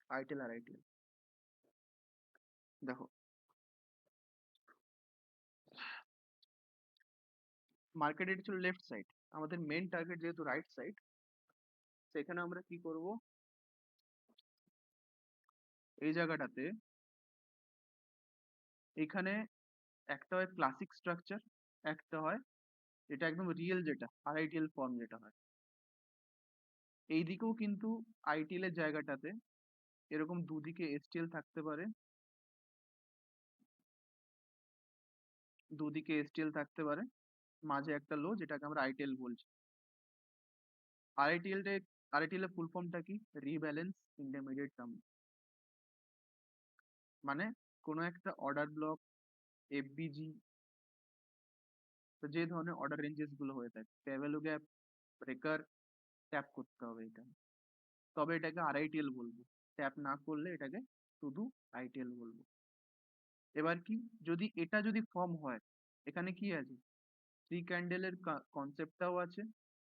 আইটেল আর আইটেল। দেখো মার্কেট এটা ছিল লেফট সাইড, আমাদের মেন টার্গেট যেহেতু রাইট সাইড, সেখানে আমরা কি করব, এই জায়গাটাতে এখানে একটা হয় ক্লাসিক স্ট্রাকচার, একটা হয় যেটা একদম রিয়েল, যেটা আরআইটিএল ফর্ম যেটা হয়। এই দিকেও কিন্তু আইটিএল এর জায়গাটাতে এরকম দুদিকে এসটিএল থাকতে পারে, দুদিকে এসটিএল থাকতে পারে, মাঝে একটা লো যেটাকে আমরা আইটিএল বলছি। আরআইটিএল এর আরআইটিএল এর ফুল ফর্মটা কি, রিব্যালেন্স ইন্টারমিডিয়েট টার্ম, মানে কোনো একটা অর্ডার ব্লক, এফবিজি, তো যে ধরনের অর্ডার রেঞ্জেস গুলো হয়ে থাকে, ভ্যালু গ্যাপ, ব্রেকার, ট্যাপ করতে হবে এটা, তবে এটাকে আরআইটিএল বলবো, ট্যাপ না করলে এটাকে শুধু আইটিএল বলবো। এবার কি, যদি এটা যদি ফর্ম হয়, এখানে কি আছে, 3 ক্যান্ডেলের কনসেপ্টটাও আছে,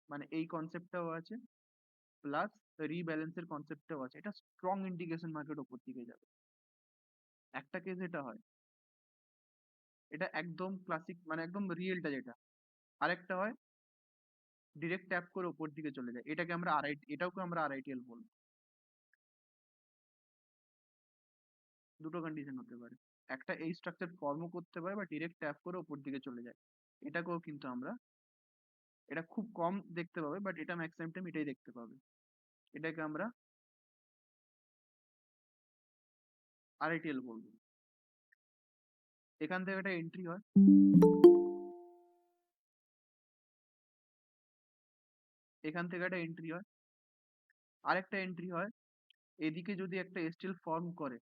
মানে এই কনসেপ্টটাও আছে, প্লাস রিব্যালেন্সের কনসেপ্টটাও আছে, এটা স্ট্রং ইন্ডিকেশন মার্কেট ওপর দিকে যাবে। একটা কেস এটা হয়, এটা একদম ক্লাসিক মানে একদম রিয়েলটা যেটা। আরেকটা হয় ডিরেক্ট ট্যাপ করে ওপর দিকে চলে যায়, এটাকে আমরা এটাকে আমরা আরআইটিএল বলবো। দুটো কন্ডিশন হতে পারে, একটা এই স্ট্রাকচার ফর্মও করতে পারে বা ডিরেক্ট ট্যাপ করে ওপর দিকে চলে যায়, এটাকেও কিন্তু আমরা, এটা খুব কম দেখতে পাবে বাট এটা ম্যাক্সিমাম টাইম এটাই দেখতে পাবে, এটাকে আমরা আরআইটিএল বলবো। এখান থেকে একটা এন্ট্রি হয়, এখান থেকে একটা এন্ট্রি হয়, আরেকটা এন্ট্রি হয়, এদিকে যদি একটা এসটিএল ফর্ম করে,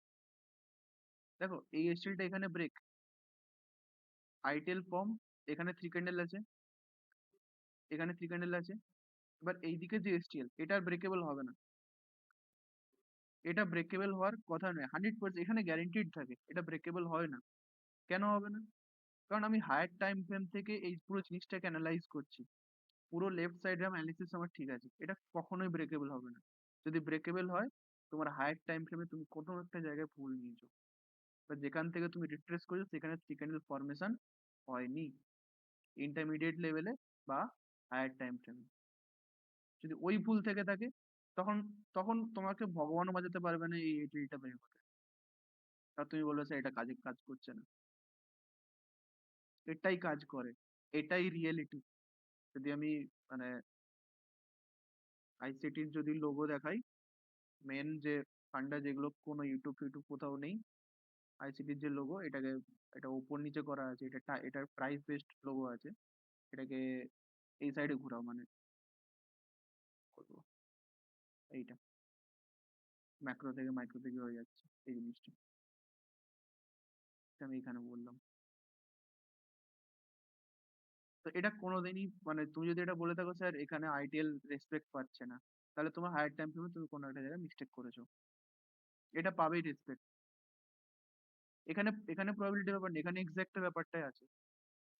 দেখো এই এসটিএলটা এখানে ব্রেক, আইটিএল ফর্ম, এখানে 3 ক্যান্ডেল আছে, এখানে 3 ক্যান্ডেল আছে, এবার এইদিকে যে এসটিএল এটা ব্রেকেবল হবে না, এটা ব্রেকেবল হওয়ার কথা নয়, 100% এখানে গ্যারেন্টিড থাকে এটা ব্রেকেবল হয় না। কেন হবে না? কারণ আমি হায়ার টাইম ফ্রেম থেকে এই পুরো জিনিসটাকে অ্যানালাইজ করছি, পুরো লেফট সাইডে আমার অ্যানালিসিস আমার ঠিক আছে, এটা কখনোই ব্রেকেবল হবে না। যদি ব্রেকেবল হয় তোমার হায়ার টাইম ফ্রেমে তুমি কোনো একটা জায়গায় ভুল নিয়েছো, বা যেখান থেকে তুমি রিট্রেস করেছো সেখানে 3 ক্যান্ডেল ফরমেশন হয়নি ইন্টারমিডিয়েট লেভেলে বা হায়ার টাইম ফ্রেমে। যদি ওই ভুল থেকে থাকে তখন তখন তোমাকে ভগবানও বাজাতে পারবে না এই এটিটা বের করে, আর তুমি বলবে স্যার এটা কাজ করছে না। এটাই কাজ করে, এটাই রিয়েলিটি। যদি আমি মানে আইসিটির যদি লোগো দেখাই, মেন যে ফান্ডা যেগুলো কোনো ইউটিউব কোথাও নেই, আইসিটির যে লোগো এটাকে, এটা উপর নিচে করা আছে, এটার প্রাইস বেসড লোগো আছে, এটাকে এই সাইডে ঘোরাও মানে করবো এইটা, ম্যাক্রো থেকে মাইক্রো থেকে হয়ে যাচ্ছে এই জিনিসটা, এটা আমি এখানে বললাম। তো এটা কোনোদিনই মানে তুমি যদি এটা বলে থাকো স্যার এখানে আইটিএল রেসপেক্ট পাচ্ছে না, তাহলে তোমার হায়ার টাইম ফ্রেমে তুমি কোনো একটা জায়গায় মিস্টেক করেছো, এটা পাবেই রেসপেক্ট। এখানে এখানে প্রবাবিলিটি ব্যাপার নেই, এখানে এক্সাক্ট ব্যাপারটাই আছে।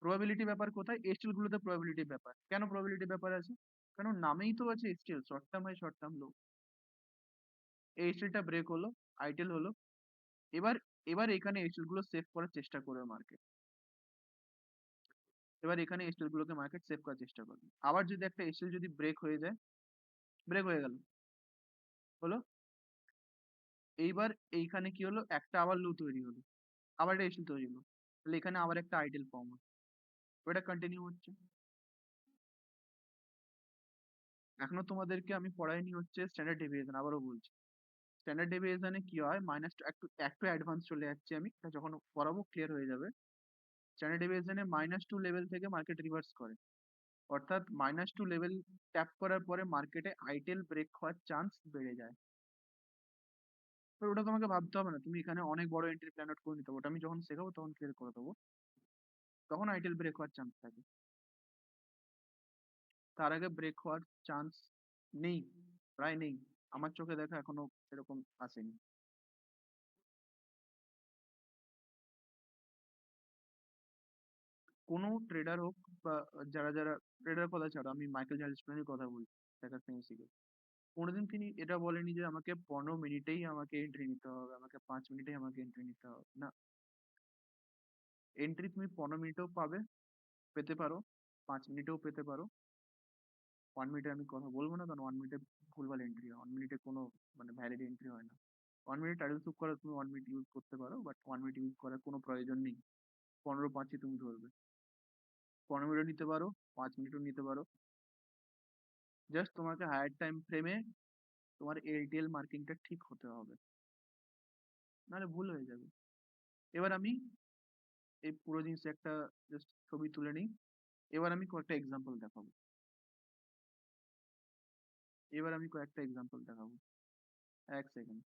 প্রবাবিলিটি ব্যাপার কোথায়? এসটিএল গুলোতে প্রবাবিলিটি ব্যাপার। কেন প্রবাবিলিটি ব্যাপার আছে? কারণ নামেই তো আছে STL, short term high short term low. এই এসটিএলটা ব্রেক হলো, আইটেল হলো, এবার এবার এখানে এসটিএল গুলো সেভ করার চেষ্টা করবে মার্কেট, এবার এখানে এসটিএল গুলোকে মার্কেট সেভ করার চেষ্টা করবে। আবার যদি একটা এসটিএল যদি ব্রেক হয়ে যায়, ব্রেক হয়ে গেল, হলো, এইবার এইখানে কি হলো, একটা আবার লো তৈরি হলো, আবার একটা এসটিএল তৈরি হলো, তাহলে এখানে আবার একটা আইটেল ফর্ম হলো, ওটা কন্টিনিউ হচ্ছে। এখনো তোমাদেরকে আমি পড়াইনি হচ্ছে স্ট্যান্ডার্ড ডেভিয়েশন, আবারও বলছি স্ট্যান্ডার্ড ডেভিয়েশনে কি হয়, মাইনাস একটু একটু অ্যাডভান্স চলে যাচ্ছি আমি, এটা যখন পড়াবো ক্লিয়ার হয়ে যাবে। স্ট্যান্ডার্ড ডেভিয়েশনে -2 লেভেল থেকে মার্কেট রিভার্স করে, অর্থাৎ -2 লেভেল ট্যাপ করার পরে মার্কেটে আইটেল ব্রেক হওয়ার চান্স বেড়ে যায়। তো ওটা তোমাকে ভাবতে হবে না, তুমি এখানে অনেক বড় এন্ট্রি প্ল্যান আউট করে নিতে হবে, ওটা আমি যখন শেখাবো তখন ক্লিয়ার করে দেবো, তখন আইটেল ব্রেক হওয়ার চান্স থাকে, তার আগে ব্রেক হওয়ার চান্স নেই, প্রায় নেই, আমার চোখে দেখা এখনো এরকম আসেনি। কোনো ট্রেডার হোক বা যারা যারা ট্রেডার কথা ছাড়া আমি মাইকেল জার্সনের কথা বলছি, দেখা ফেন্সিকে, কোনোদিন তিনি এটা বলেনি যে আমাকে 15 মিনিটেই আমাকে এন্ট্রি নিতে হবে, আমাকে 5 মিনিটেই আমাকে এন্ট্রি নিতে হবে না। এন্ট্রি তুমি 15 মিনিটেও পাবে, পেতে পারো, 5 মিনিটেও পেতে পারো, 1 মিনিটে আমি কথা বলবো না, কারণ 1 মিনিটে ভুলভাল এন্ট্রি হয়, 1 মিনিটে কোনো মানে ভ্যালিড এন্ট্রি হয় না। 1 মিনিট টাইটেল সুপ করা তুমি 1 মিনিট ইউজ করতে পারো, বাট 1 মিনিট ইউজ করার কোনো প্রয়োজন নেই, 15-5ই তুমি ধরবে, 15 মিনিটও নিতে পারো, 5 মিনিটও নিতে পারো, জাস্ট তোমাকে হায়ার টাইম ফ্রেমে তোমার এলটিএল মার্কিংটা ঠিক হতে হবে, নাহলে ভুল হয়ে যাবে। এবার আমি এই পুরো জিনিস একটা জাস্ট ছবি তুলে নিই, এবার আমি কয়েকটা এক্সাম্পল দেখাবো, এবার আমি কয়েকটা এক্সাম্পল দেখাবো, 1 সেকেন্ড।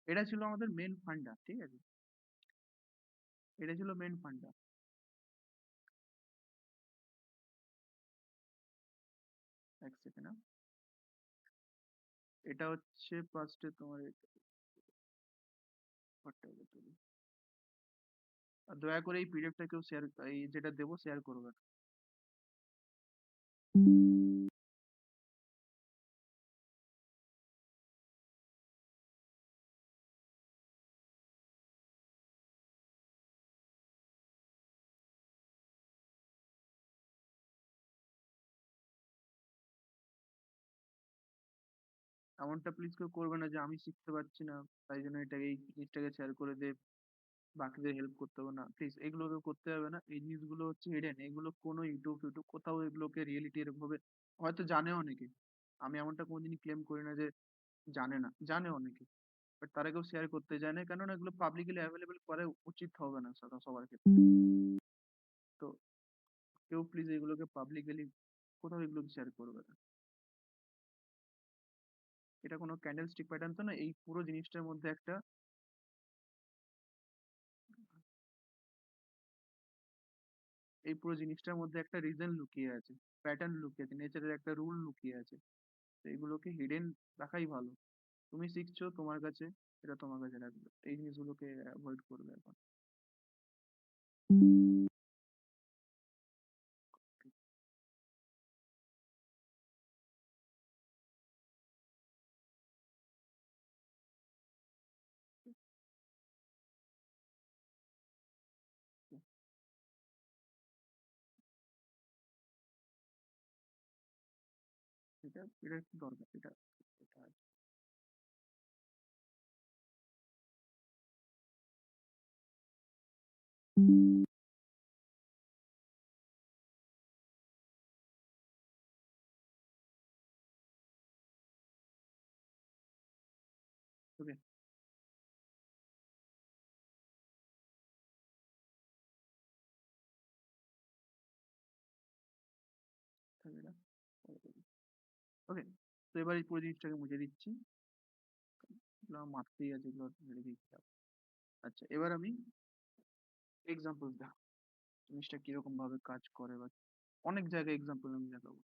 এটা ছিল আমাদের মেন ফান্ডা, ঠিক আছে, এটা ছিল মেন ফান্ডা। 1 সেকেন্ড, এটা হচ্ছে ফার্স্টে তোমার আর দয়া করে এই পিডিএফটা কেউ শেয়ার, এই যেটা দেবো শেয়ার করবে না। এমনটা প্লিজ কেউ করবে না যে আমি শিখতে পারছি না তাই জন্য এটাকে এই জিনিসটাকে শেয়ার করে দে, বাকিদের হেল্প করতে হবে না, প্লিজ এগুলো কেউ করতে হবে না। এই জিনিসগুলো হচ্ছে হিডেন, এগুলো কোনো ইউটিউব কোথাও এগুলোকে রিয়েলিটি এরকম ভাবে হয়তো জানে অনেকে, আমি এমনটা কোনোদিনই ক্লেম করি না যে জানে না, জানে অনেকে, বাট তারা কেউ শেয়ার করতে চায় না, কেননা এগুলো পাবলিকলি অ্যাভেলেবেল করা উচিত হবে না সবার ক্ষেত্রে। তো কেউ প্লিজ এগুলোকে পাবলিকলি কোথাও এগুলো শেয়ার করবে না। এটা কোনো ক্যান্ডেল স্টিক প্যাটার্ন তো না, এই পুরো জিনিসটার মধ্যে একটা রিজন লুকিয়ে আছে, প্যাটার্ন লুকিয়ে আছে, নেচারের একটা রুল লুকিয়ে আছে। তো এগুলোকে হিডেন রাখাই ভালো। তুমি শিখছো তোমার কাছে, এটা তোমার কাছে রাখবে, এই জিনিসগুলোকে অ্যাভয়েড করবে এখন। এটা এটা একটু দরকার, এটা এটা আছে। ওকে, ওকে। তো এবার এই পুরো জিনিসটাকে মুছে দিচ্ছি, এগুলো আমার মাথাতেই আছে, এগুলো মেরে দিচ্ছি। আচ্ছা, এবার আমি এক্সাম্পল দেখ জিনিসটা কিরকম ভাবে কাজ করে, বা অনেক জায়গায় এক্সাম্পল আমি দেখাবো।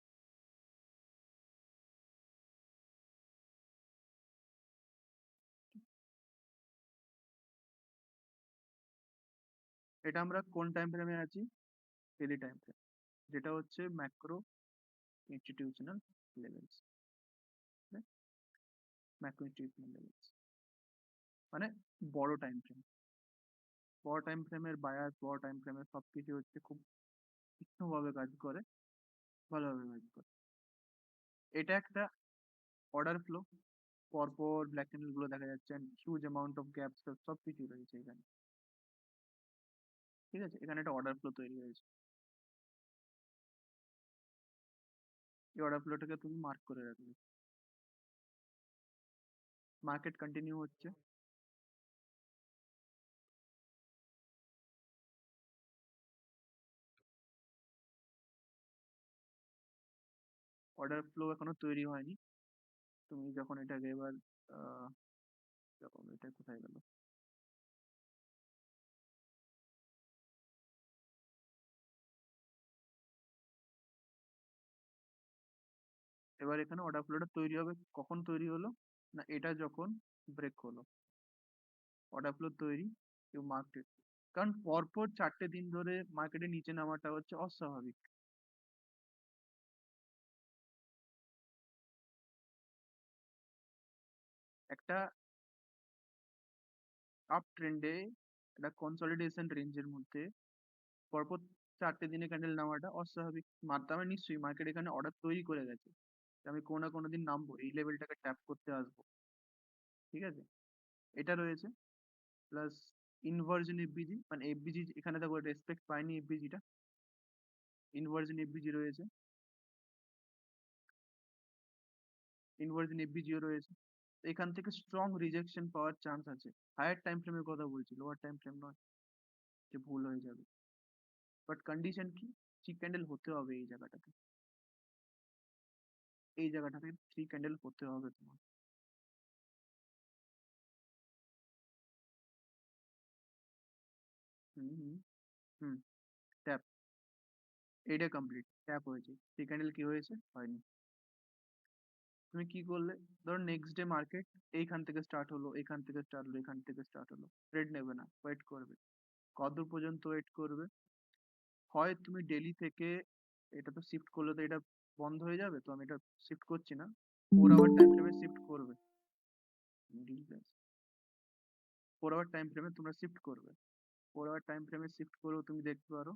এটা আমরা কোন টাইম ফ্রেমে আছি? ডেলি টাইম ফ্রেম, যেটা হচ্ছে macro institutional levels, macro institutional levels মানে বড় টাইম ফ্রেম। বড় টাইম ফ্রেমের বায়াস, বড় টাইম ফ্রেমের সবকিছু হচ্ছে খুব তীক্ষ্ণভাবে কাজ করে, ভালোভাবে কাজ করে। এটা একটা অর্ডার ফ্লো, পরপর ব্ল্যাক ক্যান্ডেল গুলো দেখা যাচ্ছে, হিউজ অ্যামাউন্ট অফ গ্যাপস সবকিছু রয়েছে এখানে। ঠিক আছে, এখানে একটা অর্ডার ফ্লো তৈরি হয়েছে, এই অর্ডার ফ্লোটাকে তুমি মার্ক করে রাখবে। মার্কেট কন্টিনিউ হচ্ছে, অর্ডার ফ্লো এখনো তৈরি হয়নি। তুমি যখন এটাকে এবার আহ, যখন এটা কোথায় গেল, এবার এখানে অর্ডার ফ্লোটা তৈরি হবে, কখন তৈরি হলো না, এটা যখন ব্রেক হলো অর্ডার ফ্লো তৈরি, ইউ মার্কেট। কারণ পরপর 4টে দিন ধরে মার্কেটের নিচে নামাটা হচ্ছে অস্বাভাবিক। একটা আপ ট্রেন্ডে, একটা কনসলিডেশন রেঞ্জের মধ্যে পরপর 4টে দিনে ক্যান্ডেল নামাটা অস্বাভাবিক। তার মানে নিশ্চয়ই মার্কেট এখানে অর্ডার তৈরি করে গেছে যে আমি কোনো না কোনো দিন নামবো, এই লেভেলটাকে ট্যাপ করতে আসবো। ঠিক আছে, এটা রয়েছে। প্লাস ইনভার্জন এফবিজি, মানে এফবিজি এখানে দেখো রেসপেক্ট পায়নি, এফবিজিটা ইনভার্জন এফবিজি রয়েছে, ইনভার্জন এফবিজিও রয়েছে। তো এখান থেকে স্ট্রং রিজেকশন পাওয়ার চান্স আছে। হায়ার টাইম ফ্রেমের কথা বলছি, লোয়ার টাইম ফ্রেম নয়, যে ভুল হয়ে যাবে। বাট কন্ডিশন কি, থ্রি ক্যান্ডেল হতে হবে এই জায়গাটাতে, এই জায়গাটাতে থ্রি ক্যান্ডেল হতে হবে তোমার। হুম হুম হুম। ট্যাপ, এইটা কমপ্লিট ট্যাপ হয়েছে, থ্রি ক্যান্ডেল কি হয়েছে, হয়নি। তুমি কি করলে, ধরো নেক্সট ডে মার্কেট এইখান থেকে স্টার্ট হলো, এখান থেকে স্টার্ট হলো, এখান থেকে স্টার্ট হলো, ট্রেড নেবে না, ওয়েট করবে। কতদূর পর্যন্ত ওয়েট করবে? হয় তুমি ডেলি থেকে, এটা তো শিফট করলে তো এটা বন্ধ হয়ে যাবে, তো আমি এটা শিফট করছি না, 4 আওয়ার টাইম ফ্রেমে শিফট করবে। 4 আওয়ার টাইম ফ্রেমে তোমরা শিফট করবে, 4 আওয়ার টাইম ফ্রেমে শিফট করেও তুমি দেখতে পারো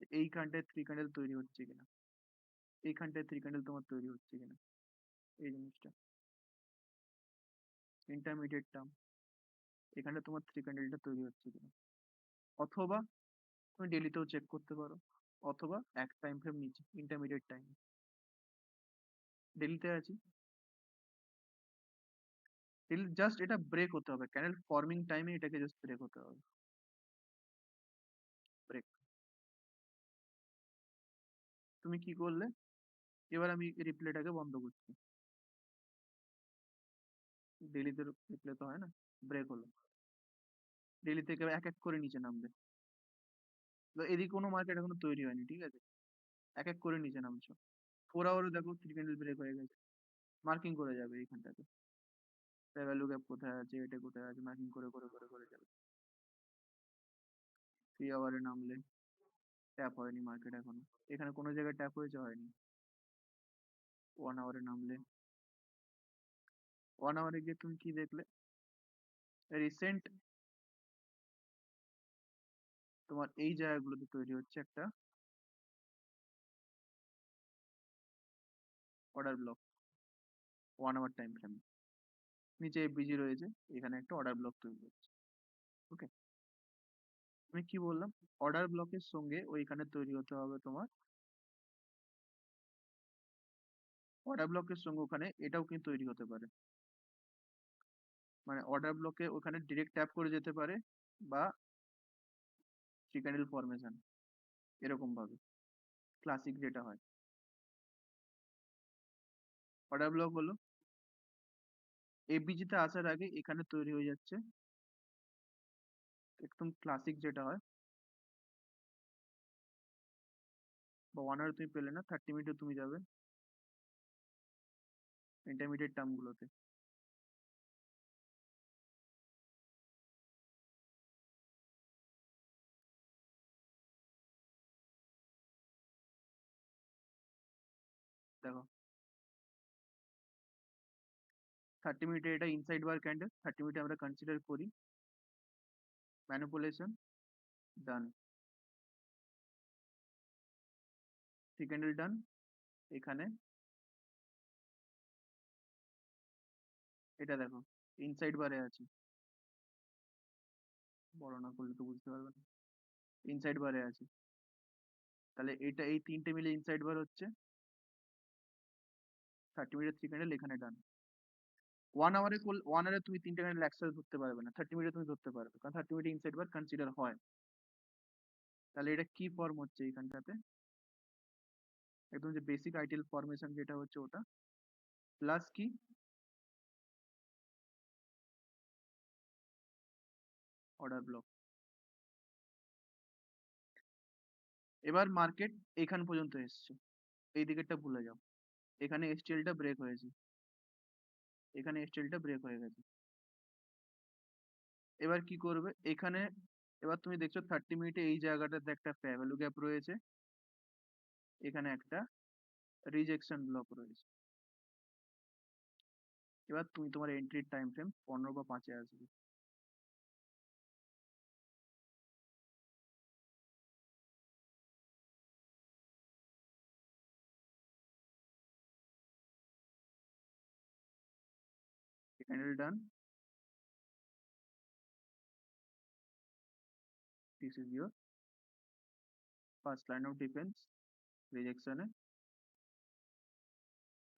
যে এইখানটায় থ্রি ক্যান্ডেল তৈরি হচ্ছে কিনা, এইখানটায় থ্রি ক্যান্ডেল তোমার তৈরি হচ্ছে কিনা, এই জিনিসটা। ইন্টারমিডিয়েট টার্ম, এখানে তোমার থ্রি ক্যান্ডেলটা তৈরি হচ্ছে কিনা। অথবা তুমি ডেলিতেও চেক করতে পারো, অথবা এক টাইম ফ্রেম নিচে ইন্টারমিডিয়েট টাইম। ডেলিতে আছি, ডেলি জাস্ট এটা ব্রেক হতে হবে, ক্যান্ডেল ফর্মিং টাইমে এটাকে জাস্ট ব্রেক হতে হবে, ব্রেক। তুমি কি করলে, এবার আমি রিপ্লেটাকে বন্ধ করছি, ডেলিতে রিপ্লে তো হয় না, ব্রেক হলো, ডেলি থেকে এক এক করে নিচে নামবে। তো এদিকে কোনো মার্কেট এখনো তৈরি হয়নি, ঠিক আছে, এক এক করে নিচে নামছো। 4 আওয়ারে দেখো থ্রি ক্যান্ডেল ব্রেক হয়ে গেছে, মার্কিং করে যাবে এইখানটাতে, ভ্যালু গ্যাপ কোথায় আছে, এটা কোথায় আছে, মার্কিং করে করে করে করে যাবে। 3 আওয়ারে নামলে ট্যাপ হয়নি মার্কেট এখনো, এখানে কোনো জায়গায় ট্যাপ হয়েছে, হয়নি। 1 আওয়ারে নামলে, 1 আওয়ারে গিয়ে তুমি কি দেখলে, রিসেন্ট তোমার এই জায়গাগুলোতে তৈরি হচ্ছে একটা order block 1 hour time frame, নিচে বিজি রয়েছে, এখানে একটা অর্ডার ব্লক তৈরি হচ্ছে। ওকে, আমি কি বললাম, অর্ডার ব্লকের সঙ্গে ওইখানে তৈরি হতে হবে তোমার, অর্ডার ব্লকের সঙ্গে ওখানে এটাও কিন্তু তৈরি হতে পারে, মানে অর্ডার ব্লকে ওখানে ডিরেক্ট ট্যাপ করে যেতে পারে, বা থ্রি ক্যান্ডেল ফরমেশন, এরকম ভাবে ক্লাসিক যেটা হয়। অর্ডার ব্লক হলো এফবিজি তে আসার আগে এখানে তৈরি হয়ে যাচ্ছে, একদম ক্লাসিক যেটা হয়, বা 1 আওয়ার তুমি পেলে না, 30 মিনিটে তুমি যাবে ইন্টারমিডিয়েট টার্ম গুলোতে। দেখো 30 মিনিটে এটা ইনসাইড বার ক্যান্ডেল, 30 মিনিটে আমরা কনসিডার করি ম্যানিপুলেশন, ডান, থ্রি ক্যান্ডেল ডান। এখানে এটা দেখো ইনসাইড বারে আছে, বড় না করলে তো বুঝতে পারবে না, ইনসাইড বারে আছে, তাহলে এটা এই তিনটে মিলে ইনসাইড বার হচ্ছে, 30 মিনিটে থ্রি ক্যান্ডেল এখানে ডান। 1 আওয়ারে তুমি তিনটে ক্যান্ডেল একসাথে ধরতে পারবে না, 30 মিনিটে তুমি ধরতে পারবে, কারণ 30 মিনিটে ইনসাইড বার কনসিডার হয়। তাহলে এটা কি ফর্ম হচ্ছে এইখানটাতে, একদম যে বেসিক আইটিএল ফরমেশন যেটা হচ্ছে ওটা, প্লাস কি অর্ডার ব্লক। এবার মার্কেট এখান পর্যন্ত এসছে, এই দিকেরটা ভুলে যাও, এখানে এসটিএলটা ব্রেক হয়েছে, এখানে এসটিএলটা ব্রেক হয়ে গেছে। এবার কি করবে এখানে, এবার তুমি দেখছো 30 মিনিটে এই জায়গাটাতে একটা ভ্যালু গ্যাপ রয়েছে, এখানে একটা রিজেকশন ব্লক রয়েছে। এবার তুমি তোমার এন্ট্রির টাইম ফ্রেম 15 বা 5-এ আসবে, candle done, this is your first line of defence, রিজেকশনে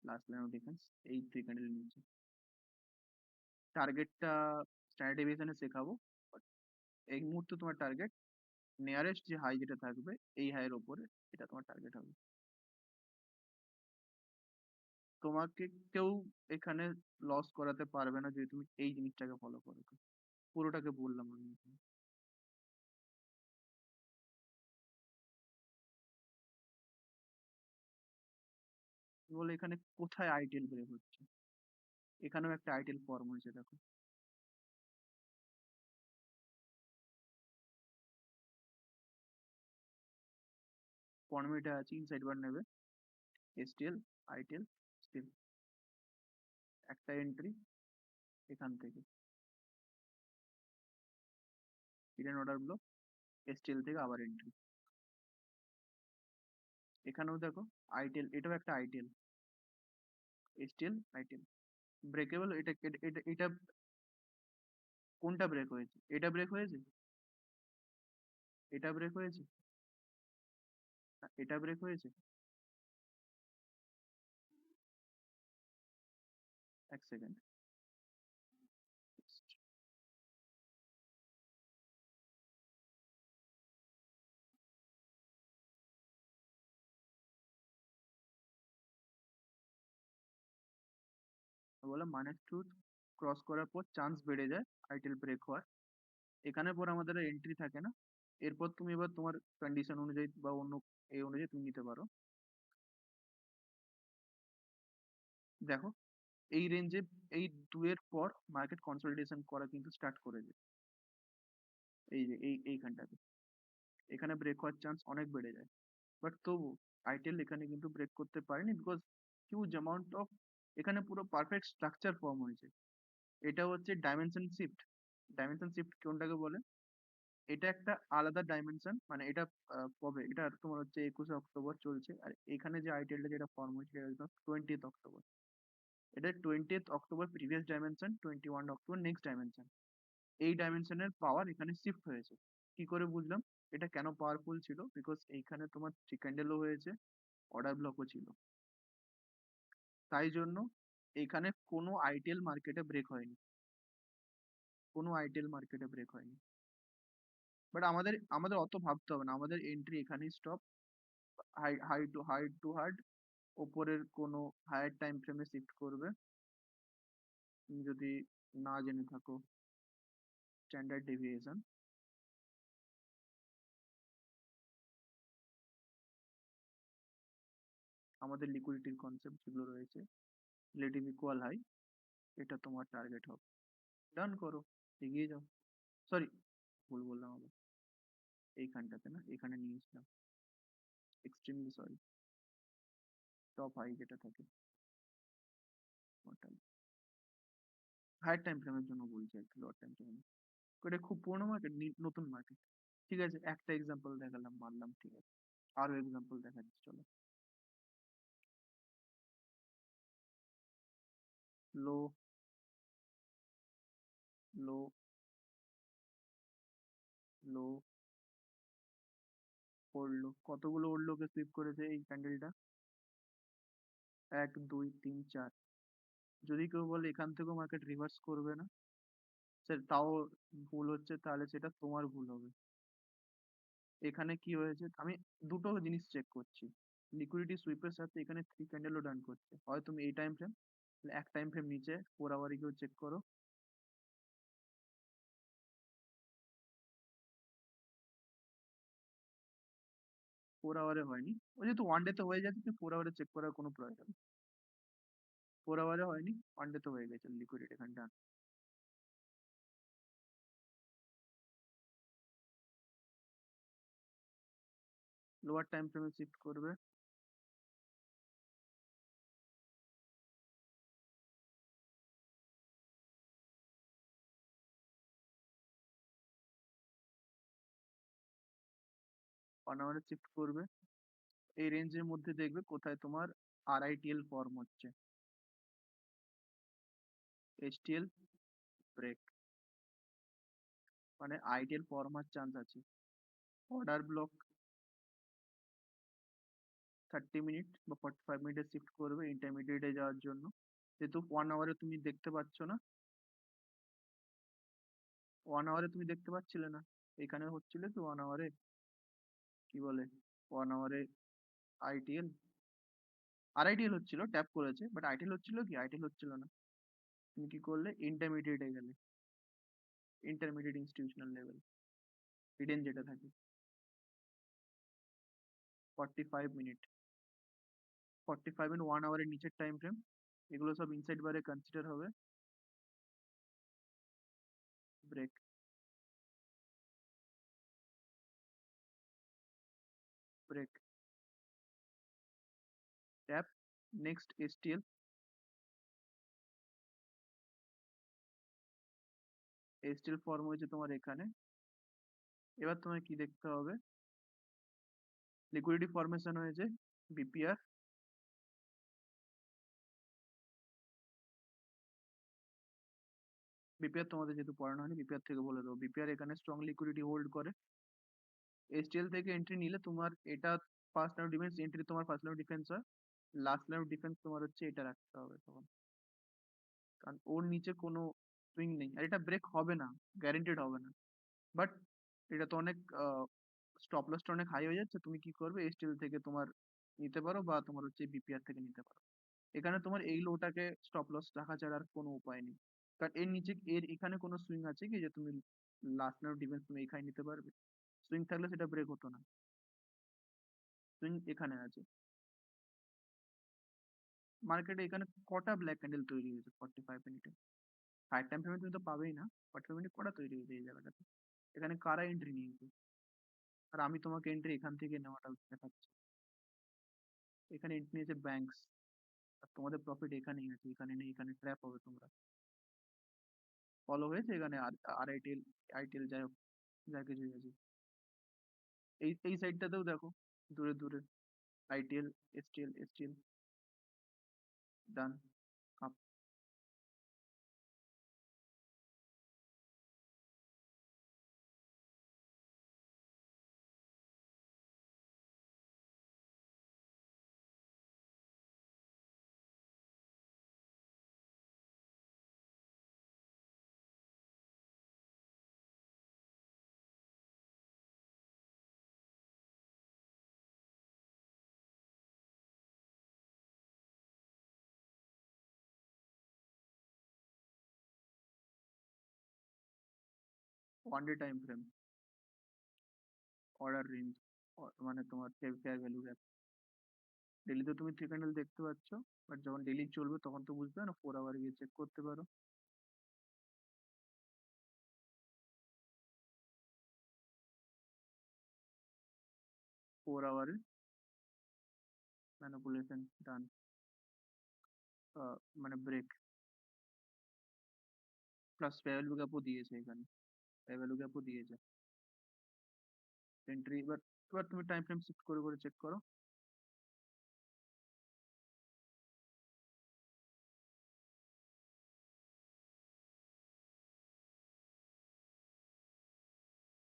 লাস্ট লাইন অফ ডিফেন্স, এই থ্রি ক্যান্ডেল নিচে। টার্গেটটা স্ট্যান্ডার্ড ডেভিয়েশনে শেখাবো, but এই মুহূর্তে তোমার টার্গেট নিয়ারেস্ট যে হাই যেটা থাকবে এই হাইয়ের ওপরে, এটা তোমার টার্গেট হবে। তোমাকে কেউ এখানে লস করাতে পারবে না যদি তুমি এই জিনিসটাকে ফলো করো, পুরোটাকে বললাম আমি এখানে। বলে এখানে কোথায় আইটিএল ব্রেক হচ্ছে, এখানেও একটা আইটিএল ফর্ম হয়েছে দেখো, ফর্মেটে আছে, ইনসাইড বার নেবে, এসটিএল, আইটিএল, স্টিল একটা এন্ট্রি এখান থেকে, হিডেন অর্ডার ব্লক, এসটিএল থেকে আবার এন্ট্রি, এখানেও দেখো আইটিএল, এটাও একটা আইটিএল, এসটিএল, আইটিএল, ব্রেকেবল, এটা এটা এটা এটা কোনটা ব্রেক হয়েছে? এটা ব্রেক হয়েছে, এটা ব্রেক হয়েছে, না, এটা ব্রেক হয়েছে। এক সেকেন্ড, বললাম মানে ট্রুথ ক্রস করার পর চান্স বেড়ে যায় আইটেল ব্রেক হওয়ার। এখানে পর আমাদের এন্ট্রি থাকে না। এরপর তুমি এবার তোমার কন্ডিশন অনুযায়ী বা অন্য এই অনুযায়ী তুমি নিতে পারো। দেখো এই রেঞ্জে এই 2 এর পর মার্কেট কনসলিডেশন করা কিন্তু স্টার্ট করে যায়। এই যে এইখানটাতে এখানে ব্রেক হওয়ার চান্স অনেক বেড়ে যায়। বাট তবু আইটেল এখানে কিন্তু ব্রেক করতে পারেনি, বিকজ হিউজ অ্যামাউন্ট অফ এখানে পুরো পারফেক্ট স্ট্রাকচার ফর্ম হয়েছে। এটা হচ্ছে ডাইমেনশন শিফট। ডাইমেনশন শিফট কোনটাকে বলে? এটা একটা আলাদা ডাইমেনশন, মানে এটা কবে, এটা তোমার হচ্ছে 21 অক্টোবর চলছে, আর এখানে যে আইটেলটা যেটা ফর্ম হয়েছে সেটা একদম 20th অক্টোবর। এটা 20th October previous dimension, 21 October next dimension. এই ডাইমেনশনের পাওয়ার এখানে শিফট হয়েছে। কি করে বুঝলাম এটা কেন পাওয়ারফুল ছিল? বিকজ এইখানে তোমার থ্রি ক্যান্ডেলও হয়েছে, অর্ডার ব্লকও ছিল। তাই জন্য এখানে কোনো আইটেল মার্কেটে ব্রেক হয়নি, কোনো আইটেল মার্কেটে ব্রেক হয়নি। বাট আমাদের আমাদের অত ভাবতে হবে না, আমাদের এন্ট্রি এখানেই স্টপ। হাই হাই টু হার্ড ওপরের কোনো হায়ার টাইম ফ্রেমে শিফট করবে। তুমি যদি না জেনে থাকো স্ট্যান্ডার্ড ডেভিয়েশন, আমাদের লিকুইডিটির কনসেপ্ট যেগুলো রয়েছে, রিলেটিভ ইকুয়াল হাই, এটা তোমার টার্গেট হবে। ডান করো, এগিয়ে যাও। সরি, ভুল বললাম আবার, এইখানটাতে না, এখানে নিয়েছিলাম, এক্সট্রিমলি সরি। টপ হাই যেটা থাকে ওটাই। হায়ার টাইম ফ্রেমের জন্য বলছি, একটু লোয়ার টাইম ফ্রেমে। এটা খুব পুরোনো মার্কেট, নতুন মার্কেট। ঠিক আছে, একটা এক্সাম্পল দেখালাম, মানলাম, ঠিক আছে, আরো এক্সাম্পল দেখাচ্ছি, চলো। লো, লো, লো, পড়লো, কতগুলো ওর লোকে সুইপ করেছে এই ক্যান্ডেলটা? 1 2 3 4। যদি কেউ বলে এখান থেকেও মার্কেট রিভার্স করবে না, স্যার তাও ভুল হচ্ছে, তাহলে সেটা তোমার ভুল হবে। এখানে কি হয়েছে, আমি দুটো জিনিস চেক করছি। লিকুইডিটি সুইপের সাথে এখানে থ্রি ক্যান্ডেলও ডান করছে, হয় তুমি এই টাইম ফ্রেম, এক টাইম ফ্রেম নিচে 4 আওয়ারে কেউ চেক করো। 4 আওয়ারে হয়নি, ও যেহেতু ওয়ান ডে তে হয়ে যাচ্ছে, তুমি 4 আওয়ারে চেক করার কোনো প্রয়োজন নেই। 4 আওয়ারে হয়নি, ওয়ান ডে তে হয়ে গেছে লিকুইডিটি এখানে ডান। লোয়ার টাইম ফ্রেমে শিফট করবে, ওয়ান আওয়ারে শিফট করবে। এই রেঞ্জের মধ্যে দেখবে কোথায় তোমার আরআইটিএল ফর্ম হচ্ছে, এইচটিএল ব্রেক, মানে আইটিএল ফর্ম হওয়ার চান্স আছে। অর্ডার ব্লক 30 মিনিট বা 45 মিনিটে শিফট করবে ইন্টারমিডিয়েটে যাওয়ার জন্য। যেহেতু 1 আওয়ারে তুমি দেখতে পাচ্ছ না, 1 আওয়ারে তুমি দেখতে পাচ্ছিলে না, এখানে হচ্ছিল কি 1 আওয়ারে, কি বলে, 1 আওয়ারে আইটিএল, আরআইটিএল হচ্ছিল, ট্যাপ করেছে, বাট আইটিএল হচ্ছিল কি, আইটিএল হচ্ছিল না। তুমি কি করলে, ইন্টারমিডিয়েটে গেলে, ইন্টারমিডিয়েট ইনস্টিটিউশনাল লেভেল, হিডেন যেটা থাকে, 45 মিনিট, 45 এন্ড 1 আওয়ারের নিচের টাইম ফ্রেম, এগুলো সব ইনসাইড বারে কনসিডার হবে। Break, break, tap, next STL, STL form হয়েছে তোমার এখানে। এবার তোমায় কি দেখতে হবে, লিকুইডিটি ফরমেশন হয়েছে, বিপিআর, বিপিআর তোমাদের যেহেতু পড়ানো হয়নি, বিপিআর থেকে বলে দেবো। বিপিআর এখানে স্ট্রং লিকুইডিটি হোল্ড করে। এসটিএল থেকে এন্ট্রি নিলে তোমার এটা first line of defence, entry তোমার ফার্স্ট লাইন অফ ডিফেন্স হয়, লাস্ট লাইন অফ ডিফেন্স তোমার হচ্ছে এটা রাখতে হবে তখন, কারণ ওর নিচে কোনো সুইং নেই, আর এটা ব্রেক হবে না, গ্যারেন্টেড হবে না। বাট এটা তো অনেক স্টপ লসটা অনেক হাই হয়ে যাচ্ছে, তুমি কি করবে, এসটিএল থেকে তোমার নিতে পারো, বা তোমার হচ্ছে বিপিআর থেকে নিতে পারো। এখানে তোমার এই লোটাকে স্টপ লস রাখা ছাড়া আর কোনো উপায় নেই, কারণ এর নিচে এর এখানে কোনো সুইং আছে কি যে তুমি লাস্ট লাইন অফ ডিফেন্স তুমি এখানে নিতে পারবে? সুইং থাকলে সেটা ব্রেক হতো না, সুইং এখানে আছে। মার্কেটে এখানে কটা ব্ল্যাক ক্যান্ডেল তৈরি হয়েছে 45 মিনিটে? হাই টাইম ফ্রেমে তুমি তো পাবেই না, 45 মিনিট কটা তৈরি হয়েছে এই জায়গাটাতে? এখানে কারা এন্ট্রি নিয়েছে? আর আমি তোমাকে এন্ট্রি এখান থেকে নেওয়াটা দেখাচ্ছি। এখানে এন্ট্রি নিয়েছে ব্যাংকস, আর তোমাদের প্রফিট এখানেই আছে, এখানে নেই, এখানে ট্র্যাপ হবে তোমরা। ফলো হয়েছে এখানে, আর আর আইটিএল, আইটিএল যাই হোক, যা কিছুই আছে। এই এই সাইডটাতেও দেখো, দূরে দূরে ITL, STL, STL done up. One day time frame, order range, মানে তোমার ফেয়ার ভ্যালু গ্যাপ। ডেলিতে তুমি থ্রি ক্যান্ডেল দেখতে পাচ্ছ, বাট যখন ডেলি চলবে তখন তো বুঝতে না, 4 আওয়ারে গিয়ে চেক করতে পারো। ফোর আওয়ারে ম্যানিপুলেশন ডান, মানে ব্রেক প্লাস ফেয়ার ভ্যালু গ্যাপও দিয়েছে এখানে, ফেয়ার ভ্যালু গ্যাপও দিয়েছে এন্ট্রি। এবার এবার তুমি টাইম ফ্রেম শিফট করে করে চেক করো।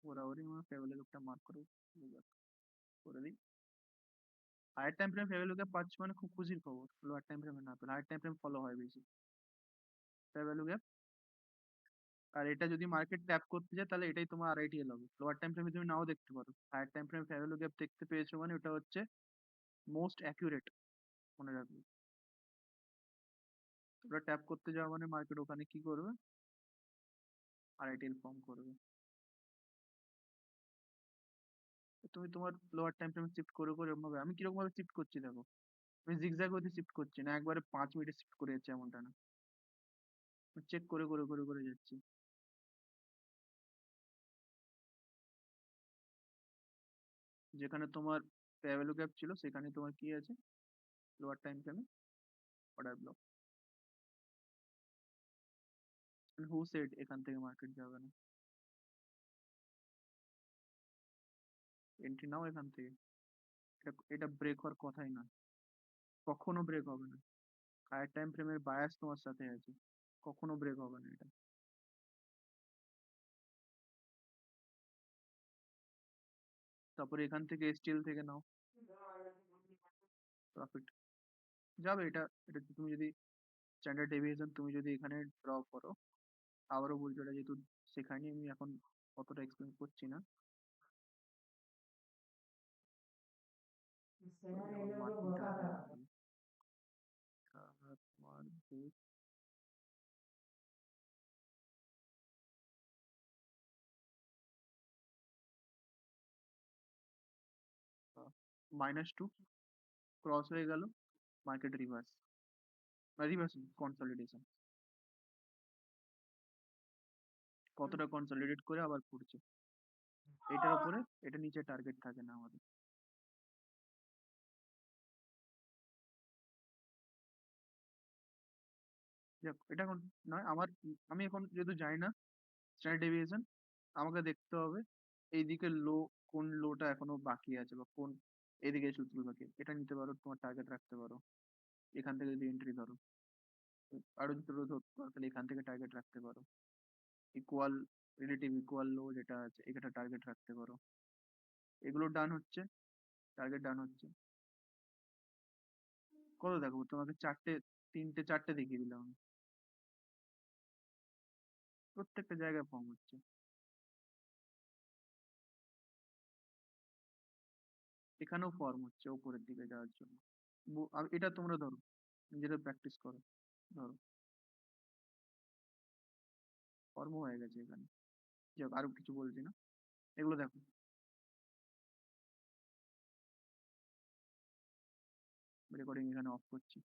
ফোর আওয়ারে আমার ফেয়ার ভ্যালু গ্যাপটা মার্ক করো, করে দিই। Higher time frame fair value gap পাচ্ছ মানে খুব খুশির খবর, লোয়ার টাইম ফ্রেমে না পেলে। হায়ার টাইম ফ্রেম ফলো হয় বেশি ফেয়ার ভ্যালু গ্যাপ, আর এটা যদি মার্কেট ট্যাপ করতে যায় তাহলে এটাই তোমার আরআইটিএল হবে। লোয়ার টাইম ফ্রেমে তুমি নাও দেখতে পারো, higher time frame fair value gap দেখতে পেয়েছো মানে ওটা হচ্ছে মোস্ট অ্যাকিউরেট, মনে রাখবে। তোমরা ট্যাপ করতে যাওয়া মানে মার্কেট ওখানে কি করবে, আরআইটিএল ফর্ম করবে। তো তুমি তোমার লোয়ার টাইম ফ্রেমে শিফট করে করে এরকম ভাবে, আমি কিরকম ভাবে শিফট করছি দেখো, আমি জিগজ্যাগ হতে শিফট করছি না, একবারে 5 মিনিটে শিফট করে যাচ্ছে এমনটা না, চেক করে করে করে করে যাচ্ছি। যেখানে তোমার ফেয়ার ভ্যালু গ্যাপ ছিল সেখানে তোমার কি আছে, লোয়ার টাইম ফ্রেমে অর্ডার ব্লক। হু সেড এখান থেকে মার্কেট যাবে না? এন্ট্রি নাও এখান থেকে, এটা এটা ব্রেক হওয়ার কথাই না, কখনো ব্রেক হবে না। হায়ার টাইম ফ্রেমের বায়াস তোমার সাথে আছে, কখনো ব্রেক হবে না এটা। তারপরে এখান থেকে এসটিএল থেকে নাও প্রফিট যাবে। এটা এটা তুমি যদি স্ট্যান্ডার্ড ডেভিয়েশন তুমি যদি এখানে ড্র করো, আবারও বলছো এটা যেহেতু শেখায়নি আমি এখন অতটা এক্সপ্লেন করছি না। যেমন মার্কিংটা আগে আগে দিই। তোমার -2 ক্রস হয়ে গেল, মার্কেট রিভার্স, রিভার্স কনসলিডেশন, কতটা কনসলিডেট করে আবার পড়ছে এটার উপরে, এটা নিচে টার্গেট থাকে না আমাদের। যাক, এটা এখন নয় আমার, আমি এখন যেহেতু জানি না স্ট্যান্ডার্ড ডেভিয়েশন, আমাকে দেখতে হবে এইদিকে লো, কোন লোটা এখনো বাকি আছে, বা কোন এদিকে সুতুল বাকি, এটা নিতে পারো, তোমার টার্গেট রাখতে পারো এখান থেকে যদি এন্ট্রি ধরো। আরো যদি তোর ধরতে পারো তাহলে এখান থেকে টার্গেট রাখতে পারো। ইকুয়াল, রিলেটিভ ইকুয়াল লো যেটা আছে এটা টার্গেট রাখতে পারো। এগুলো ডান হচ্ছে, টার্গেট ডান হচ্ছে। কত দেখো তোমাকে তিনটে চারটে দেখিয়ে দিলাম আমি। প্রত্যেকটা জায়গায় ফর্ম হচ্ছে। এখানেও ফর্ম হচ্ছে উপরের দিকে যাওয়ার জন্য। আর এটা তোমরা ধরো, নিজেরা প্র্যাকটিস করো। ধরো ফর্ম হয়ে গেছে এখানে। যাক, আরো কিছু বলছি না, এগুলো দেখো। রেকর্ডিং এখানে অফ করছি।